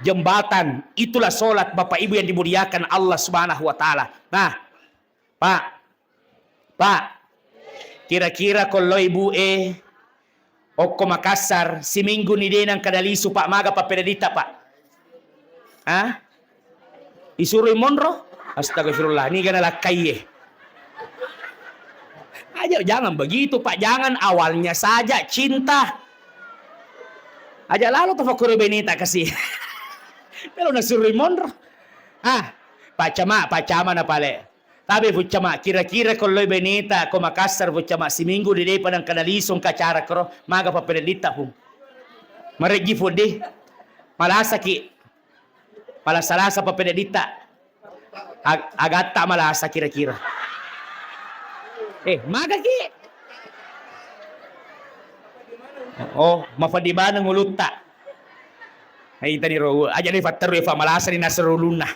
Jembatan. Itulah solat Bapak Ibu yang dimuliakan Allah Subhanahu wa taala. Nah, Pak. Kira-kira kalau ibu Oko Makassar si minggu ni denang kadalisu Pak maga paperedita Pak. Isuruh monro, astagfirullah, ini kan lakai. Aja jangan begitu Pak, jangan awalnya saja cinta. Aja lalu tafakur benita kasih. Kalau nasuruh monro, Pak Cama na pale. Tapi Bu Cama, kira-kira kalau benita ko Makassar Bu Cama si minggu di depan ang kadalisong kacara kro, maga paperedita pun. Maregi fode, Malasa paperedita. Agata malasa kira-kira. Maga ki. Mafadibana nguluta. Ay tani ro aja ni fattaru fa malasa ni nasruluna.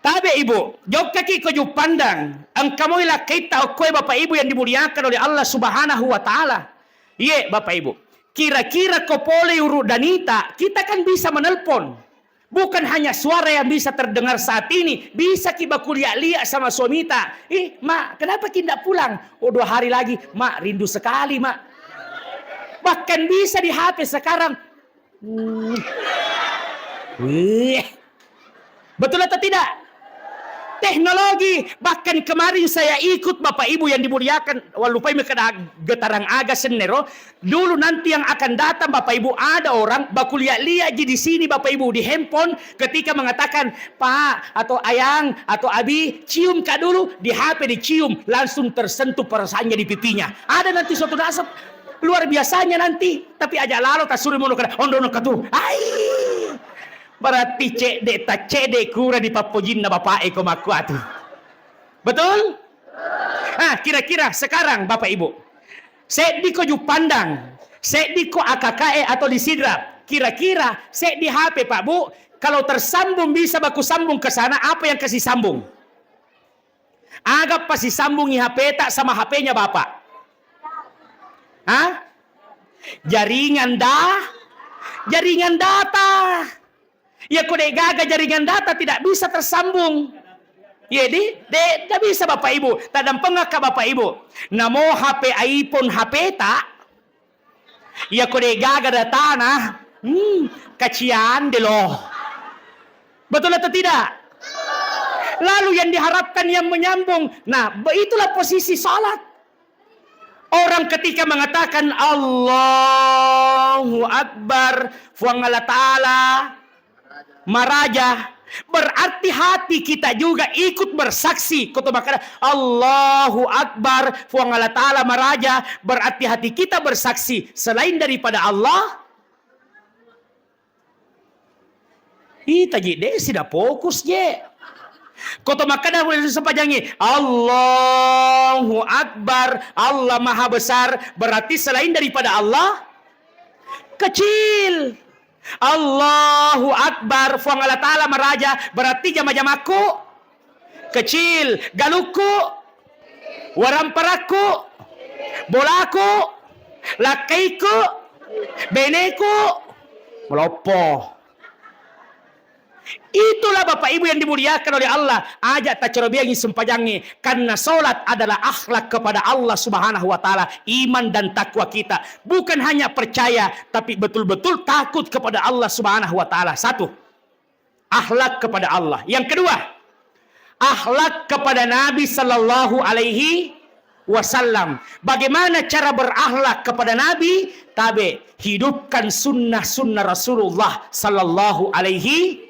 Tabe Ibu, jog kaki ko ju pandang ang kamoy la kita o koy Bapak Ibu yang dimuliakan oleh Allah Subhanahu wa taala. Bapak Ibu. Kira-kira ko pole uru danita, kita kan bisa menelpon. Bukan hanya suara yang bisa terdengar saat ini, bisa kita kuliah sama suami tak. Mak, kenapa kita tidak pulang? Oh, 2 hari lagi. Mak, rindu sekali, mak. Bahkan bisa di HP sekarang. Betul atau tidak? Teknologi. Bahkan kemarin saya ikut Bapak Ibu yang dimuliakan. Walupai mekada getarang aga senero. Dulu nanti yang akan datang Bapak Ibu, ada orang baku lihat di sini Bapak Ibu di handphone, ketika mengatakan Pak atau Ayang atau Abi cium kak dulu, di HP dicium, langsung tersentuh perasaannya di pipinya. Ada nanti suatu nasab luar biasanya nanti. Tapi aja lalu tak suruh mono kada ondono katu. Berarti cede kura di papojinna bapak eko maku atuh. Betul? Kira-kira sekarang Bapak Ibu, sediko ju pandang, sediko AKKE atau disidrap. Kira-kira di HP Pak Bu, kalau tersambung bisa baku sambung ke sana, apa yang kasih sambung? Agak pasti sambungi HP tak sama HP-nya Bapak. Jaringan data. Ya kode gaga jaringan data tidak bisa tersambung. Jadi, tidak bisa Bapak Ibu. Tadam pengaka Bapak Ibu. Namo HP iPhone HP tak. Ya kode gaga data nah. Kacian delo. Betul atau tidak? Lalu yang diharapkan yang menyambung. Nah, itulah posisi salat. Orang ketika mengatakan Allahu Akbar, fuangala ta'ala, maraja, berarti hati kita juga ikut bersaksi. Kata makanya Allahu Akbar fuangala ta'ala maraja, berarti hati kita bersaksi selain daripada Allah. Tadi deh sudah fokus je. Kata makanya boleh sepanjangi Allahu Akbar, Allah Maha Besar, berarti selain daripada Allah kecil. Allahu Akbar fuangala ta'ala maraja, berarti jama-jamaku kecil. Galuku, waramparaku, bolaku, lakaiku, beneku melopo. Itulah Bapak Ibu yang dimuliakan oleh Allah. Ajak tak cerobiangi sempajangi. Karena solat adalah akhlak kepada Allah Subhanahu wa ta'ala. Iman dan takwa kita. Bukan hanya percaya, tapi betul-betul takut kepada Allah Subhanahu wa ta'ala. Satu, akhlak kepada Allah. Yang kedua, akhlak kepada Nabi Sallallahu Alaihi Wasallam. Bagaimana cara berakhlak kepada Nabi? Hidupkan sunnah-sunnah Rasulullah Sallallahu Alaihi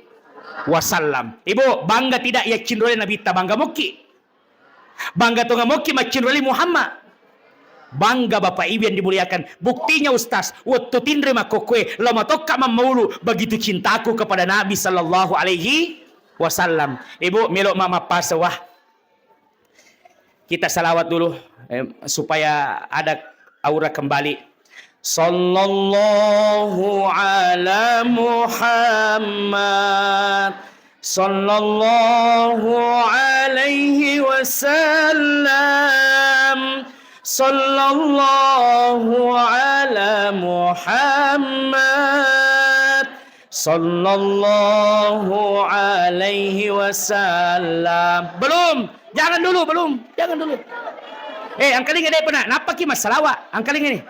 Wasallam. Ibu bangga tidak ya cinroli Nabi ta bangga muki. Bangga tonga muki macinroli Muhammad. Bangga Bapak Ibu yang dimuliakan. Buktinya Ustaz, waktu tindre makokwe lama tokka mamaulu, begitu cintaku kepada Nabi Sallallahu Alaihi Wasallam. Ibu melok mama pasawah. Kita salawat dulu supaya ada aura kembali. Sallallahu ala Muhammad, sallallahu alaihi wasallam, sallallahu ala Muhammad, sallallahu alaihi wasallam. Belum, jangan dulu, jangan dulu. Angkaling ada pernah, napa ki masalawat? Angkaling ini.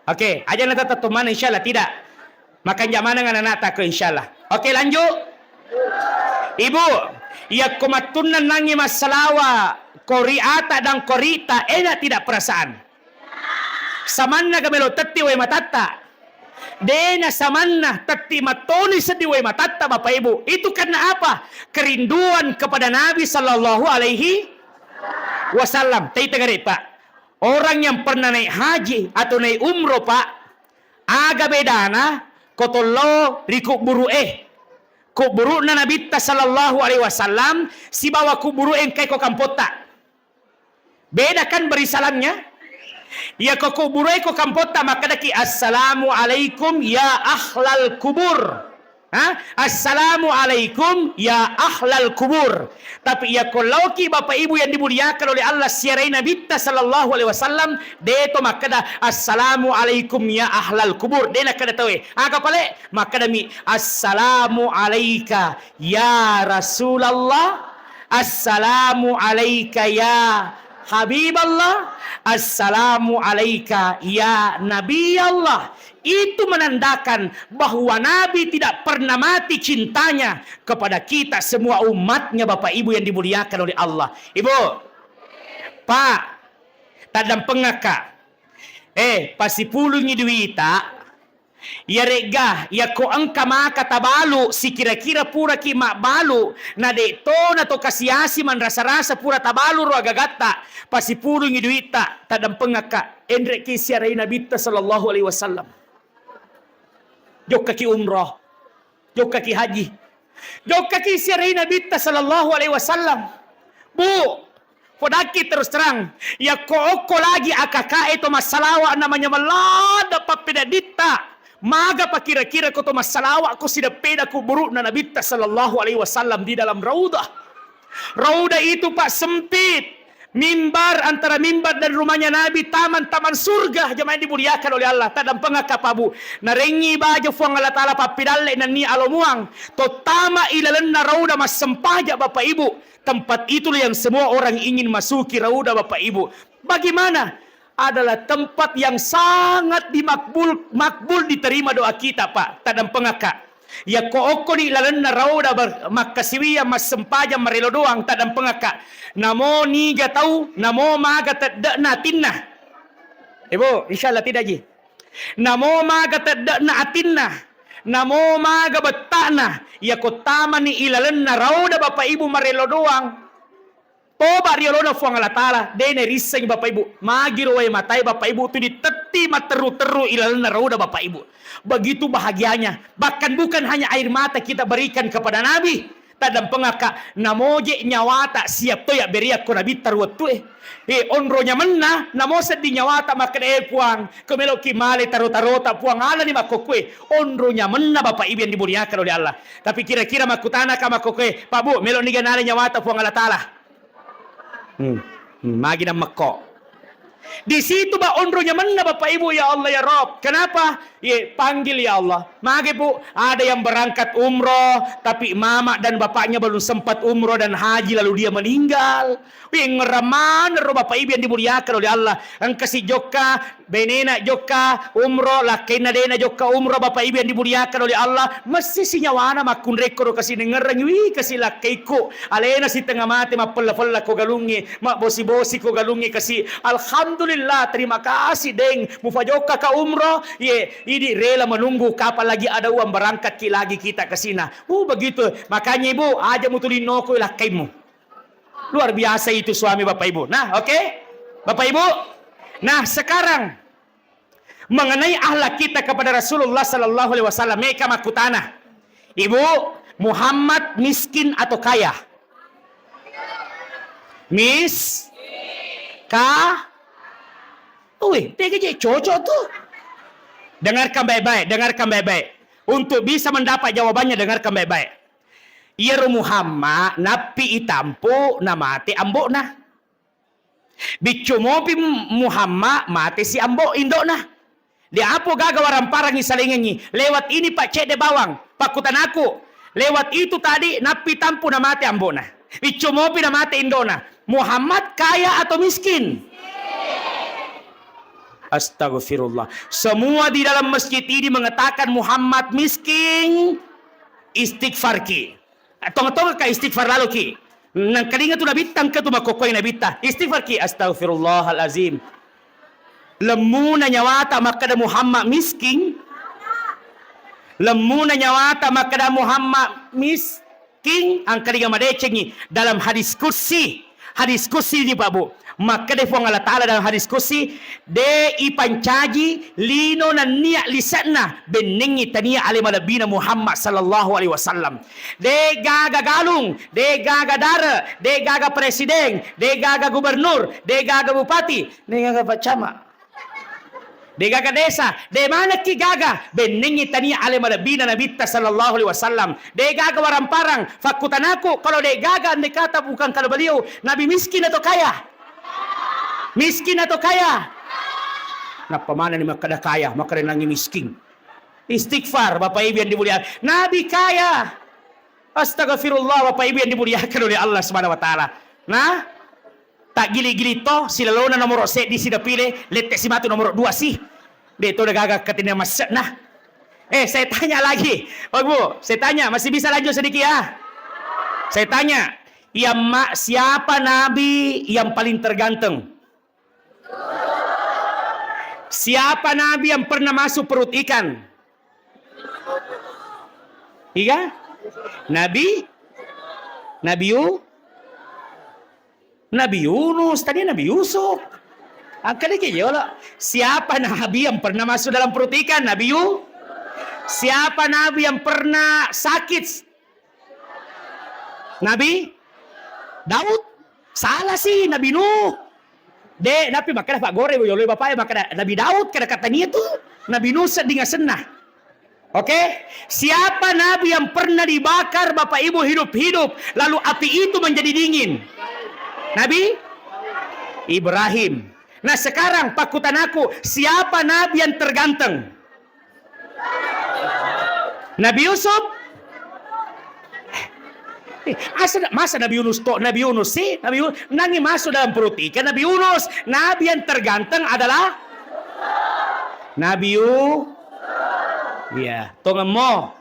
Oke, aja nanti tetap mana insyaallah tidak. Makan jamana dengan anak tak ke insyaallah. Oke, lanjut. Ibu, ya komatunan nangi masalawa, koriata dan korita, enak tidak perasaan. Samanna gamelo tatti we matata. Dena samanna tatti matoni sedih we matata Bapak Ibu. Itu karena apa? Kerinduan kepada Nabi Sallallahu Alaihi Wasallam. Tengari Pak. Orang yang pernah naik haji atau naik umroh Pak, aga bedana kotolo riku buru kuburu na Nabi Sallallahu Alaihi Wasallam si bawa kuburu kai ko kampota. Beda kan berisalamnya? Ya ko kuburu ko kampota maka daki assalamu alaikum ya ahlal kubur. Assalamualaikum ya ahlal kubur. Tapi ya kalau ki bapak ibu yang dimuliakan oleh Allah siarai Nabi sallallahu alaihi wasallam, deto makada assalamualaikum ya ahlal kubur. Dena kada tahu aga pale makada mi assalamu alayka ya Rasulullah, assalamu alayka ya Habiballah, assalamu alayka ya Nabi Allah. Itu menandakan bahwa Nabi tidak pernah mati cintanya kepada kita semua umatnya bapak ibu yang dimuliakan oleh Allah. Ibu, Pak, tadam pengaka. Pasi pulungi duita, ya rega, ya ko angka maka tabalu, si kira-kira pura ki mak balu, na de to na to kasiasi man rasa-rasa pura tabalu ro agagata, pasi pulungi duita, tadam pengaka. Endre ki siarai Nabi sallallahu alaihi wasallam. Jok kaki umrah, jok kaki haji, jok kaki siarai Nabi sallallahu alaihi wasallam. Bu, podaki terus terang, ya ko lagi akaka itu masalawa namanya malada papedadita. Maga pa kira-kira ko to masalawa ko sida peda ko buruk na Nabi sallallahu alaihi wasallam di dalam raudah. Raudah itu Pak sempit. Mimbar antara mimbar dan rumahnya Nabi taman-taman surga jemaah dimuliakan oleh Allah. Tadam pengakapabu narengi baja fuang Allah taala papidalle nan ni alomuang to tama ilalanna rauda mas sempaja bapak ibu. Tempat itulah yang semua orang ingin masuki rauda bapak ibu. Bagaimana? Adalah tempat yang sangat makbul diterima doa kita Pak. Tadam pengaka. Ya ko ni ilalanna rauda makasiwiya mas sempaja marelo doang tadam pengaka. Namo ni gatau, namo maga tadna tinna. Ibu, insyaallah tidak ji. Namo maga tadna atinna. Namo maga betana. Ya kotama ni ilalanna rauda bapak ibu marelo doang. Toba riolona fuang Allah taala dene riseng bapak ibu. Magiro way matai bapak ibu tu diteti materu-teru ilalanna rauda bapak ibu. Begitu bahagianya. Bahkan bukan hanya air mata kita berikan kepada Nabi. Tadam pengaka namoje nyawata siap to ya beria ko Nabi tarwat tu onronya menna namo sedi nyawata makade puang kemelo kimale tarota puang ala ni makokwe onronya menna bapak ibu yang dimuliakan oleh Allah. Tapi kira-kira makutana ka makokwe Pak Bu melo ni ganale nyawata puang Allah taala. Magi na makko. Di situ ba onronya mana bapak ibu ya Allah ya Rob. Kenapa? Panggil ya Allah. Magi bu, ada yang berangkat umroh tapi mama dan bapaknya belum sempat umroh dan haji lalu dia meninggal. Ngeraman ro bapak ibu yang dimuliakan oleh Allah. Angkasi joka, benena joka umroh, lakena dena joka umroh bapak ibu yang dimuliakan oleh Allah. Mesti si nyawana makun rekor kasi dengerang kasi lakaiku. Alena si tengah mati mapella-pella ko galungi, bosi-bosi ko galungi kasi alhamdulillah terima kasih deng mufajoka ka umroh ini rela menunggu kapan lagi ada uang berangkat lagi kita ke sini. Begitu makanya ibu aja mutulino ko lakaimu. Luar biasa itu suami bapak ibu. Nah oke bapak ibu. Nah sekarang mengenai akhlak kita kepada Rasulullah sallallahu alaihi wasallam mereka makutana. Ibu Muhammad miskin atau kaya? Dia cocok tuh. Dengarkan baik-baik. Untuk bisa mendapat jawabannya dengarkan baik-baik. Ia Muhammad napi itampu na mati ambok na. Bicumopi Muhammad mati si ambok indok na. Dia apa gagawaran parang isalingannya. Lewat ini Pak Cek de Bawang. Pakutan aku. Lewat itu tadi napi tampu na mati ambok na. Bicumopi na mati indok na. Muhammad kaya atau miskin? Astagfirullah. Semua di dalam masjid ini mengatakan Muhammad miskin. Istighfar ki. Tong-tong ka istighfar lalu ki. Nang kalinga tu nabitang ka tu makokoy nabita. Istighfar ki. Astaghfirullahalazim. Lemuna nyawata makada Muhammad miskin. Lemuna nyawata makada Muhammad miskin. Ang kalinga madecengi dalam hadis kursi. Hadis kursi ni Pak Bu. Maka de fuang Allah Ta'ala dalam hadis kursi de ipancaji lino na niya lisanna beningi tania alima nabina Muhammad sallallahu alaihi wasallam de gaga galung de gaga dara de gaga presiden de gaga gubernur de gaga bupati de gaga pacama De gaga desa, de mana ki gaga, benengi tania ale malabina nabitta sallallahu alaihi wasallam. De gaga waramparang, fakutanaku kalau de gaga ande kata bukan kalau beliau nabi miskin atau kaya? Miskin atau kaya? Nah, pemana ni makada kaya, makada nangi miskin. Istighfar, Bapak Ibu yang dimuliakan. Nabi kaya. Astagfirullah, Bapak Ibu yang dimuliakan oleh Allah Subhanahu wa taala. Nah, tak gili-gili toh silalona nomor set di sida pilih letek si matu nomor 2 sih. Dia itu udah gagak ketina masuk. Nah, saya tanya lagi. Oh Bu, saya tanya, masih bisa lanjut sedikit ya? Saya tanya, siapa nabi yang paling terganteng? Siapa nabi yang pernah masuk perut ikan? Iya? Nabi Yunus, tadi Nabi Yusuf. Angkali kayak lah. Siapa nabi yang pernah masuk dalam perut ikan? Nabi Yunus. Siapa nabi yang pernah sakit? Nabi Daud. Salah sih, Nabi Nuh. Nabi makanya Pak Gore boleh bapak ya makanya Nabi Daud kada katanya tuh Nabi Nuh sedinga senah. Oke, siapa nabi yang pernah dibakar Bapak Ibu hidup-hidup lalu api itu menjadi dingin? Nabi Ibrahim. Nah sekarang pakutan aku, siapa nabi yang terganteng? Nabi Yusuf. Masa Nabi Yunus Nabi Yunus sih? Nabi Yunus nangi masuk dalam perut ikan. Nabi Yunus, nabi yang terganteng adalah Nabi Yunus. Ya, tongemo.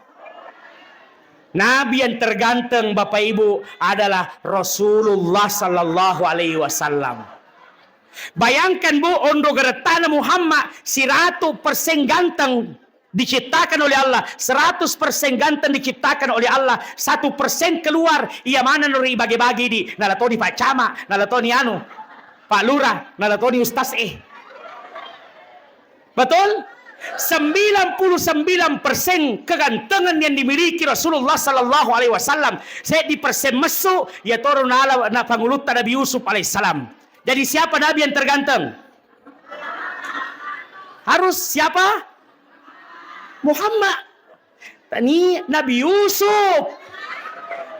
Nabi yang terganteng Bapak Ibu adalah Rasulullah sallallahu alaihi wasallam. Bayangkan Bu, ondo geretana Muhammad 100% ganteng diciptakan oleh Allah, 100% ganteng diciptakan oleh Allah, 1% keluar ia mana nuri bagi-bagi di nalatoni Pak Cama, nalatoni Pak Lurah, nalatoni Ustaz Betul? 99% kegantengan yang dimiliki Rasulullah sallallahu alaihi wasallam saya dipersen mesuk ya turun ala na pangulutan Nabi Yusuf alaihissalam. Jadi siapa nabi yang terganteng? Harus siapa? Muhammad. Tani Nabi Yusuf.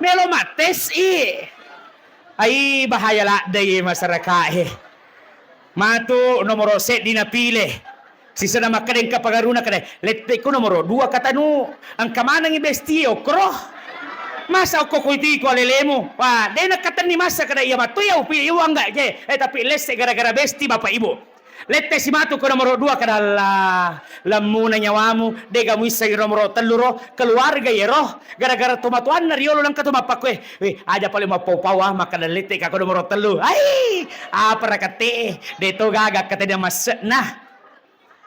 Melo mates ay bahaya lah day masyarakat matu nomor set dinapilih. Sisa nama kadang kapagaruna kadang lette ko nomor 2 katanu ang kamanang ibestio kroh masa ko kuiti ko alelemo wah dena katan ni masa kada iya matu ya upi iwa enggak je tapi lesse gara-gara besti Bapak Ibu lette si matu ko nomor 2 kada lamuna nyawamu de gamu isa nomor 3 keluarga yero gara-gara tumatuan na riolo lang katumapak aja pala mapau-pau maka lette ka ko nomor 3 ay apa rakate deto gagak kata dia mas nah.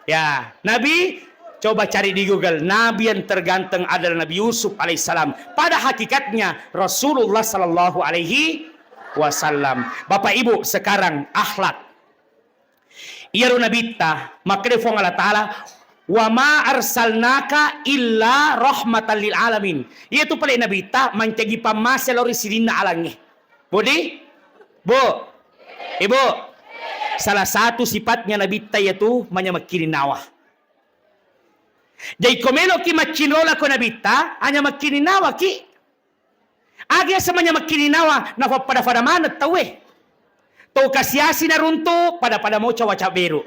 Ya, Nabi coba cari di Google, Nabi yang terganteng adalah Nabi Yusuf alaihissalam. Pada hakikatnya Rasulullah sallallahu alaihi wasallam. Bapak Ibu, sekarang akhlak. Iyaru nabita, maka defong Allah Ta'ala, wa ma arsalnaka illa rahmatan lil alamin. Itu paling nabita mencegi pamaselori sidina alangi. Budi? Bu? Ibu? Salah satu sifatnya Nabi yaitu makini nawa. Jadi komelo ki macinola ko Nabi hanya makini nawa ki. Agi samanya makini nawa na pada mana tawe. To kasiasi na runtu pada mo cawaca beru.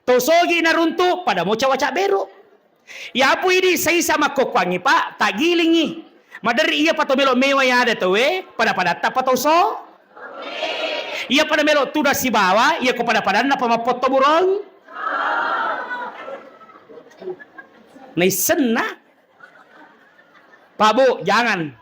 To sogi na runtu pada mo cawaca beru. Ya apu ini saya sama kokwangi Pak tagilingi. Madari iya patomelo mewa ya ada tawe pada tapatoso. Ia pada melok tuda si bawa, ia kepada na pamapoto burong. Naisena. Pak Bu, jangan.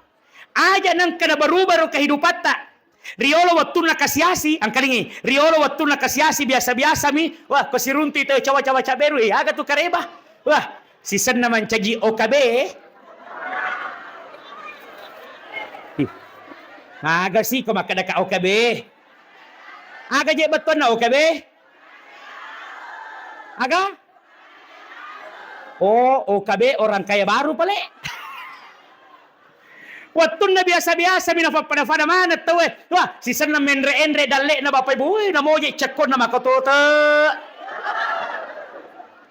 Aja nang kena baru-baru kehidupan tak. Riolo waktu na kasiasi, ang kalingi. Riolo waktu na kasiasi biasa-biasa mi. Wah, pasirunti tayo cawa-cawa caberu aga tu kareba. Wah, si sen naman caji OKB. Aga sih ko makadaka OKB. Aga je betul na OKB? Aga? Oh, OKB orang kaya baru pala. Waktu na biasa-biasa pada mana tahu wah si sana menre-enre dalle na Bapak Ibu na moje cekon na makotota.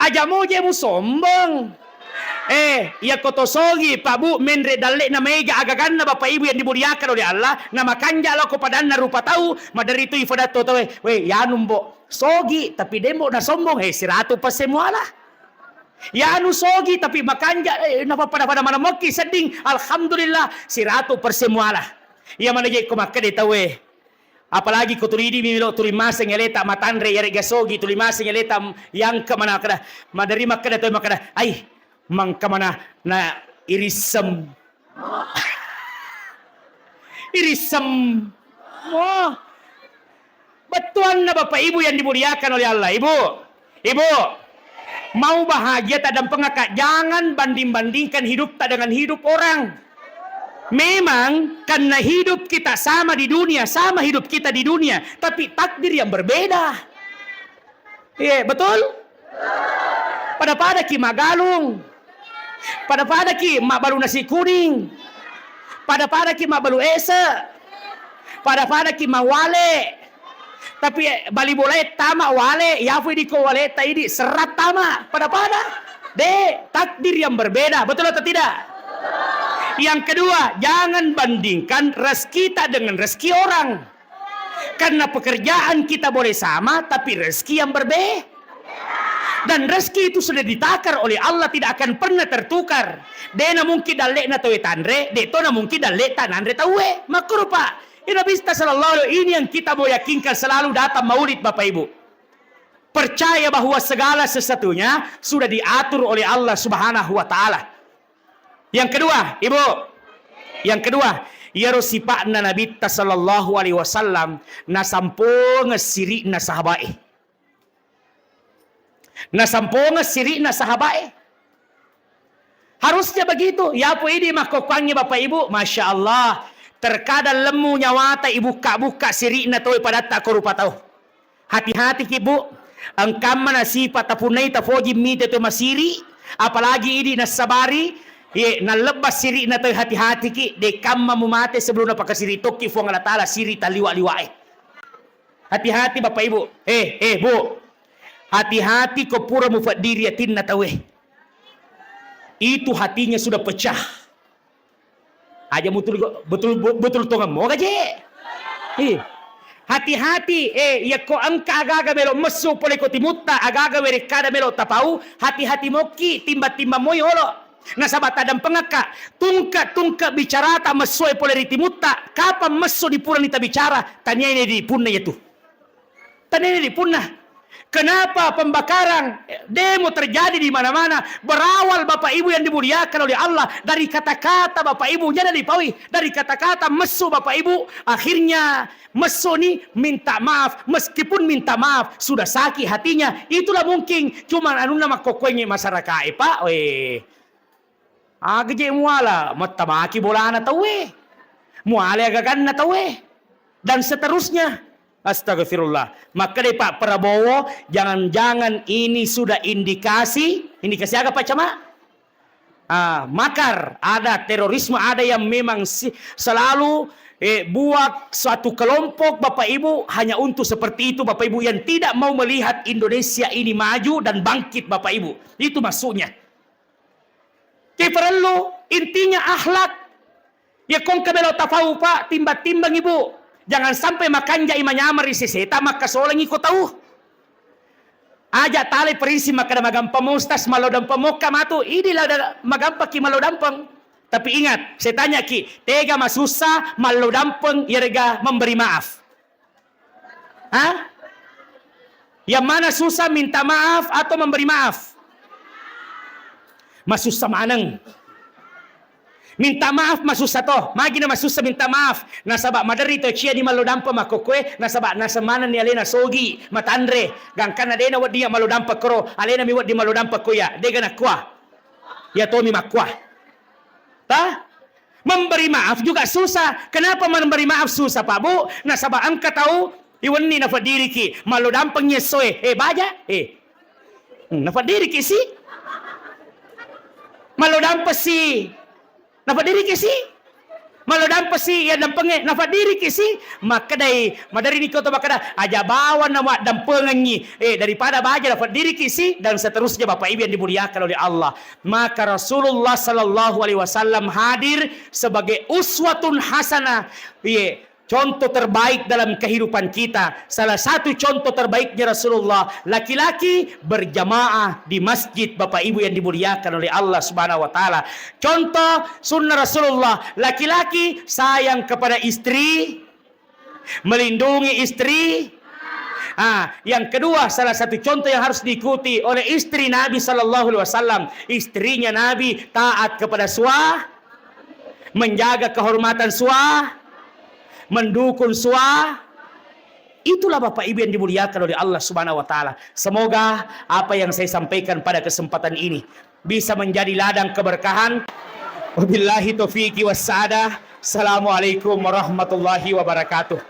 Aja mo je mo sombong. Ya kotosogi Pak Bu menre dalle na mega agagan na Bapak Ibu yang dimuliakan oleh Allah na makanja lo kepada na rupa tahu madari itu ifadato tahu we yanum bo sogi tapi demo na sombong siratu pasemuala yanu sogi tapi makanja napa pada mana moki seding alhamdulillah siratu persemuala ya mana je ko makade tahu apalagi ko turidi milo tulimase ngeleta matandre yare gasogi tulimase ngeleta yang ke mana kada madari makada tahu makada ai mangka mana na irisem wah betuan na Bapak Ibu yang dimuliakan oleh Allah. Ibu mau bahagia tak dan pengakak jangan banding-bandingkan hidup tak dengan hidup orang. Memang karena hidup kita sama di dunia, sama hidup kita di dunia, tapi takdir yang berbeda. Iya, betul? Pada ki magalung. Pada ki mak baru nasi kuning. Pada ki mak baru esa. Pada ki mak wale. Tapi bali boleh tama wale, ya di ko wale taidi serat tama. Pada takdir yang berbeda, betul atau tidak? Yang kedua, jangan bandingkan rezeki kita dengan rezeki orang. Karena pekerjaan kita boleh sama, tapi rezeki yang berbeda. Dan rezeki itu sudah ditakar oleh Allah, tidak akan pernah tertukar. Dena mungkin dalek na tawe tandre, detona mungkin dalek tanandre tawe. Makrupa. Nabi sallallahu ini yang kita mau yakinkan selalu datang maulid Bapak Ibu. Percaya bahwa segala sesuatunya sudah diatur oleh Allah Subhanahu wa taala. Yang kedua, Ibu. Yang kedua, ya sifat Nabi sallallahu alaihi wasallam na sampung siri na sahabat. Na sampung siri na sahabat. Harusnya begitu. Ya po ini mahkokangnya Bapak Ibu, Masya Allah. Terkadang lemu nyawata ibu buka siri na toy pada tak korupa tahu. Hati-hati Ibu. Engkam mana sifat tapunai tafoji mite to masiri, apalagi ini na sabari, na lebas siri na toy hati-hati ki de kamma mumate sebelum na pakasiri toki fuang Allah taala siri taliwa-liwae. Hati-hati Bapak Ibu. Bu. Hati-hati kau pura mufadiri yatin na tawe. Itu hatinya sudah pecah. Aja betul tongam mo gaje. Hati-hati ya ko angka agaga melo mesu pole ko timutta agaga were kada melo tapau hati-hati moki timba-timba moyolo. Nasabata dan pengaka tungka bicara ta mesu pole timutta kapan mesu di pura nita bicara tanya ini di punna itu. Tanya ini di punna. Kenapa pembakaran demo terjadi di mana-mana? Berawal Bapak Ibu yang dimuliakan oleh Allah dari kata-kata Bapak Ibu, jangan dipaui dari kata-kata mesu Bapak Ibu. Akhirnya mesu ni minta maaf, meskipun minta maaf sudah sakit hatinya. Itulah mungkin cuma anu nama kokonya masyarakat Pak. Agaje muala matamaki bolana tawe. Muala agagan na tawe. Dan seterusnya. Astagfirullah. Maka deh Pak Prabowo, jangan-jangan ini sudah indikasi apa Pak Cama? Makar, ada terorisme, ada yang memang selalu buat suatu kelompok Bapak Ibu hanya untuk seperti itu Bapak Ibu yang tidak mau melihat Indonesia ini maju dan bangkit Bapak Ibu. Itu maksudnya. Perlu intinya akhlak. Ya kong kabelo tafau Pak, timbang-timbang Ibu. Jangan sampai makan jai manyamar isi seta maka solang iko tahu. Aja tali perisi maka magampang mustas malodam pemoka matu. Inilah magampang ki malodampang. Tapi ingat, saya tanya ki, tega masusah malodampang yerga memberi maaf. Yang mana susah minta maaf atau memberi maaf? Masusah maneng. Minta maaf masusah toh. Magi na masusah minta maaf. Nasaba madari to cia di malodampa makokwe. Nasaba nasamanan ni alena sogi matandre. Gangkan na dena wad dia malodampa kro. Alena mi wad di malodampa kuya. Dega na kwa. Ya to mi makwa. Memberi maaf juga susah. Kenapa memberi maaf susah Pak Bu? Nasaba angka tahu iwan ni nafadiri ki malodampang nyesoe. Baja. Nafadiri ki si. Malodampa si. Dapat diri ke si? Malodam pasi ya dampenge nafa diri kisi maka dai madari ni kota bakada aja bawa nama dampengengi daripada baja dapat diri kisi dan seterusnya Bapak Ibu yang dimuliakan oleh Allah. Maka Rasulullah sallallahu alaihi wasallam hadir sebagai uswatun hasanah. Contoh terbaik dalam kehidupan kita. Salah satu contoh terbaiknya Rasulullah, laki-laki berjamaah di masjid Bapak Ibu yang dimuliakan oleh Allah Subhanahu wa taala. Contoh sunnah Rasulullah, laki-laki sayang kepada istri, melindungi istri. Yang kedua, salah satu contoh yang harus diikuti oleh istri Nabi sallallahu alaihi wasallam, istrinya Nabi taat kepada suami, menjaga kehormatan suami, mendukung suami. Itulah Bapak Ibu yang dimuliakan oleh Allah Subhanahu wa taala. Semoga apa yang saya sampaikan pada kesempatan ini bisa menjadi ladang keberkahan. Wabillahi taufiqi wassadah. Assalamualaikum warahmatullahi wabarakatuh.